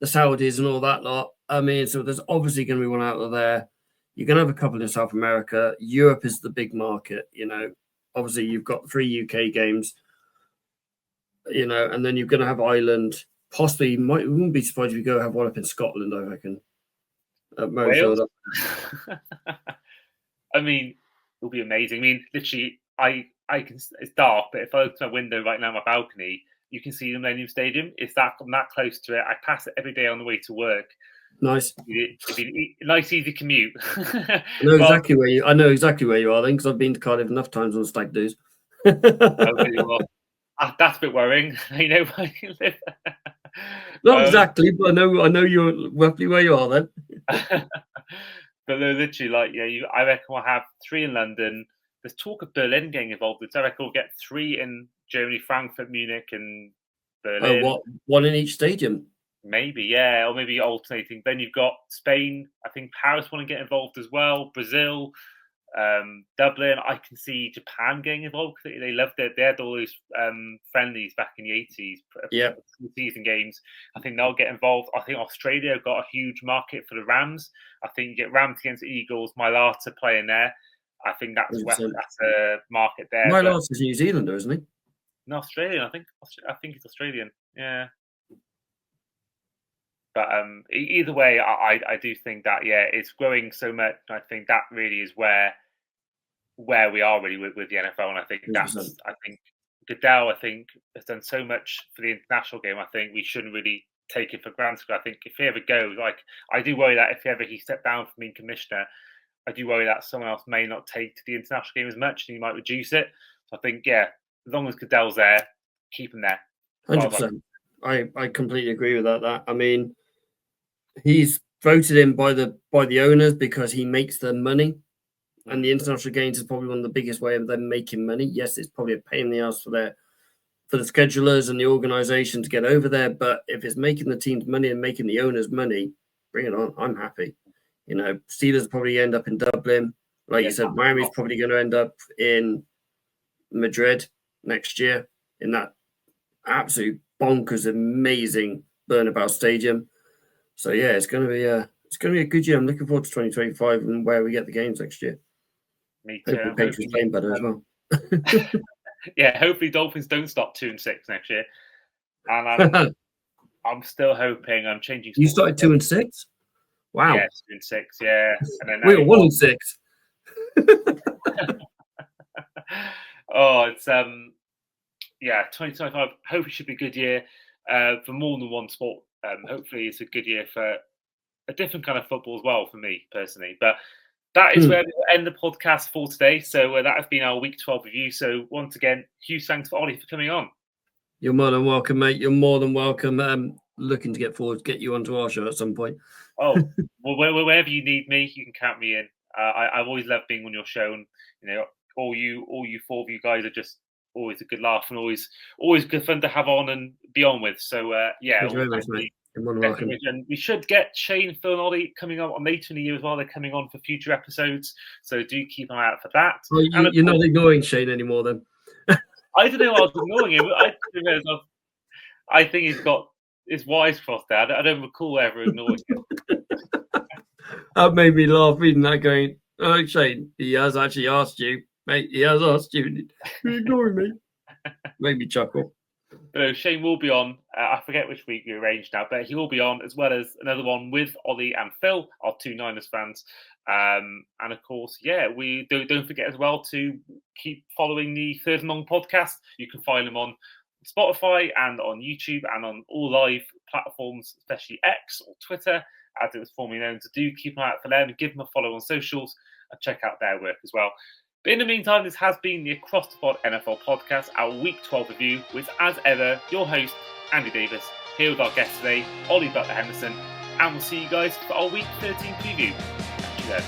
Saudis and all that lot. I mean, so there's obviously going to be one out of there. You're going to have a couple in South America. Europe is the big market, Obviously, you've got 3 UK games, and then you're going to have Ireland. Possibly, we wouldn't be surprised if you go have one up in Scotland, I reckon. Wales? I mean, it'll be amazing. I mean, literally, I can. It's dark, but if I look to my window right now, my balcony, you can see the Millennium Stadium. I'm that close to it. I pass it every day on the way to work. Nice. It'd be a nice, easy commute. I know exactly where you are then, because I've been to Cardiff enough times on stag do's. That's a bit worrying. I know where you live. Not exactly, but I know you're roughly where you are then. But they're literally I reckon we'll have 3 in London. There's talk of Berlin getting involved. So I reckon we'll get 3 in Germany, Frankfurt, Munich, and Berlin. Oh, one in each stadium? Maybe, yeah, or maybe alternating. Then you've got Spain. I think Paris want to get involved as well. Brazil, Dublin. I can see Japan getting involved. They loved it. They had all those friendlies back in the 80s. Yeah, season games. I think they'll get involved. I think Australia have got a huge market for the Rams. I think you get Rams against Eagles. Mailata playing there. I think that's a market there. Mailata's a New Zealander, isn't he? No, Australian. I think he's Australian. Yeah. But either way, I do think that it's growing so much. I think that really is where we are really with the NFL, and I think Goodell has done so much for the international game. I think we shouldn't really take it for granted. I think if he ever goes, I do worry that if ever he stepped down from being commissioner, I do worry that someone else may not take to the international game as much, and he might reduce it. So I think as long as Goodell's there, keep him there. 100%. I completely agree with that. I mean, he's voted in by the owners because he makes the money, and the international games is probably one of the biggest way of them making money. Yes, it's probably a pain in the ass for the schedulers and the organisation to get over there, but if it's making the teams money and making the owners money, bring it on. I'm happy. Steelers probably end up in Dublin. Like you said, Miami's probably going to end up in Madrid next year in that absolute bonkers, amazing Bernabeu Stadium. So yeah, it's going to be a good year. I'm looking forward to 2025 and where we get the games next year. Me too. Hopefully Patriots playing better as well. Yeah, hopefully Dolphins don't stop 2-6 next year. And I'm still hoping. I'm changing. You started 2-6. Wow. Yeah, 2-6. Yeah, and then we were 1-6. Oh, it's 2025. Hopefully should be a good year for more than one sport. Hopefully it's a good year for a different kind of football as well for me personally. But that is where we'll end the podcast for today. So that has been our week 12 review. So once again, huge thanks for Ollie for coming on. You're more than welcome, mate. You're more than welcome. Looking to get you onto our show at some point. Oh, well, wherever you need me, you can count me in. I've always loved being on your show, and all you four of you guys are just always a good laugh and always good fun to have on and be on with. So yeah, thank you very much, mate. You're more than welcome. And we should get Shane, Phil, and Ollie coming on later in the year as well. They're coming on for future episodes, so do keep an eye out for that. Well, you're not ignoring Shane anymore, then. I don't know. I was ignoring him. I think he's got his wires crossed out. I don't recall ever ignoring him. That made me laugh reading that, going, "Oh, Shane, he has actually asked you, mate. He has asked you. You're ignoring me." Made me chuckle. But no, Shane will be on. I forget which week we arranged now, but he will be on, as well as another one with Ollie and Phil, our two Niners fans. And of course, yeah, we don't forget as well to keep following the Third and Long podcast. You can find them on Spotify and on YouTube and on all live platforms, especially X or Twitter, as it was formerly known. So do keep an eye out for them and give them a follow on socials and check out their work as well. But in the meantime, this has been the Across the Pod NFL podcast, our Week 12 review, with, as ever, your host, Andy Davis, here with our guest today, Ollie Butler-Henderson, and we'll see you guys for our Week 13 preview. Catch you then.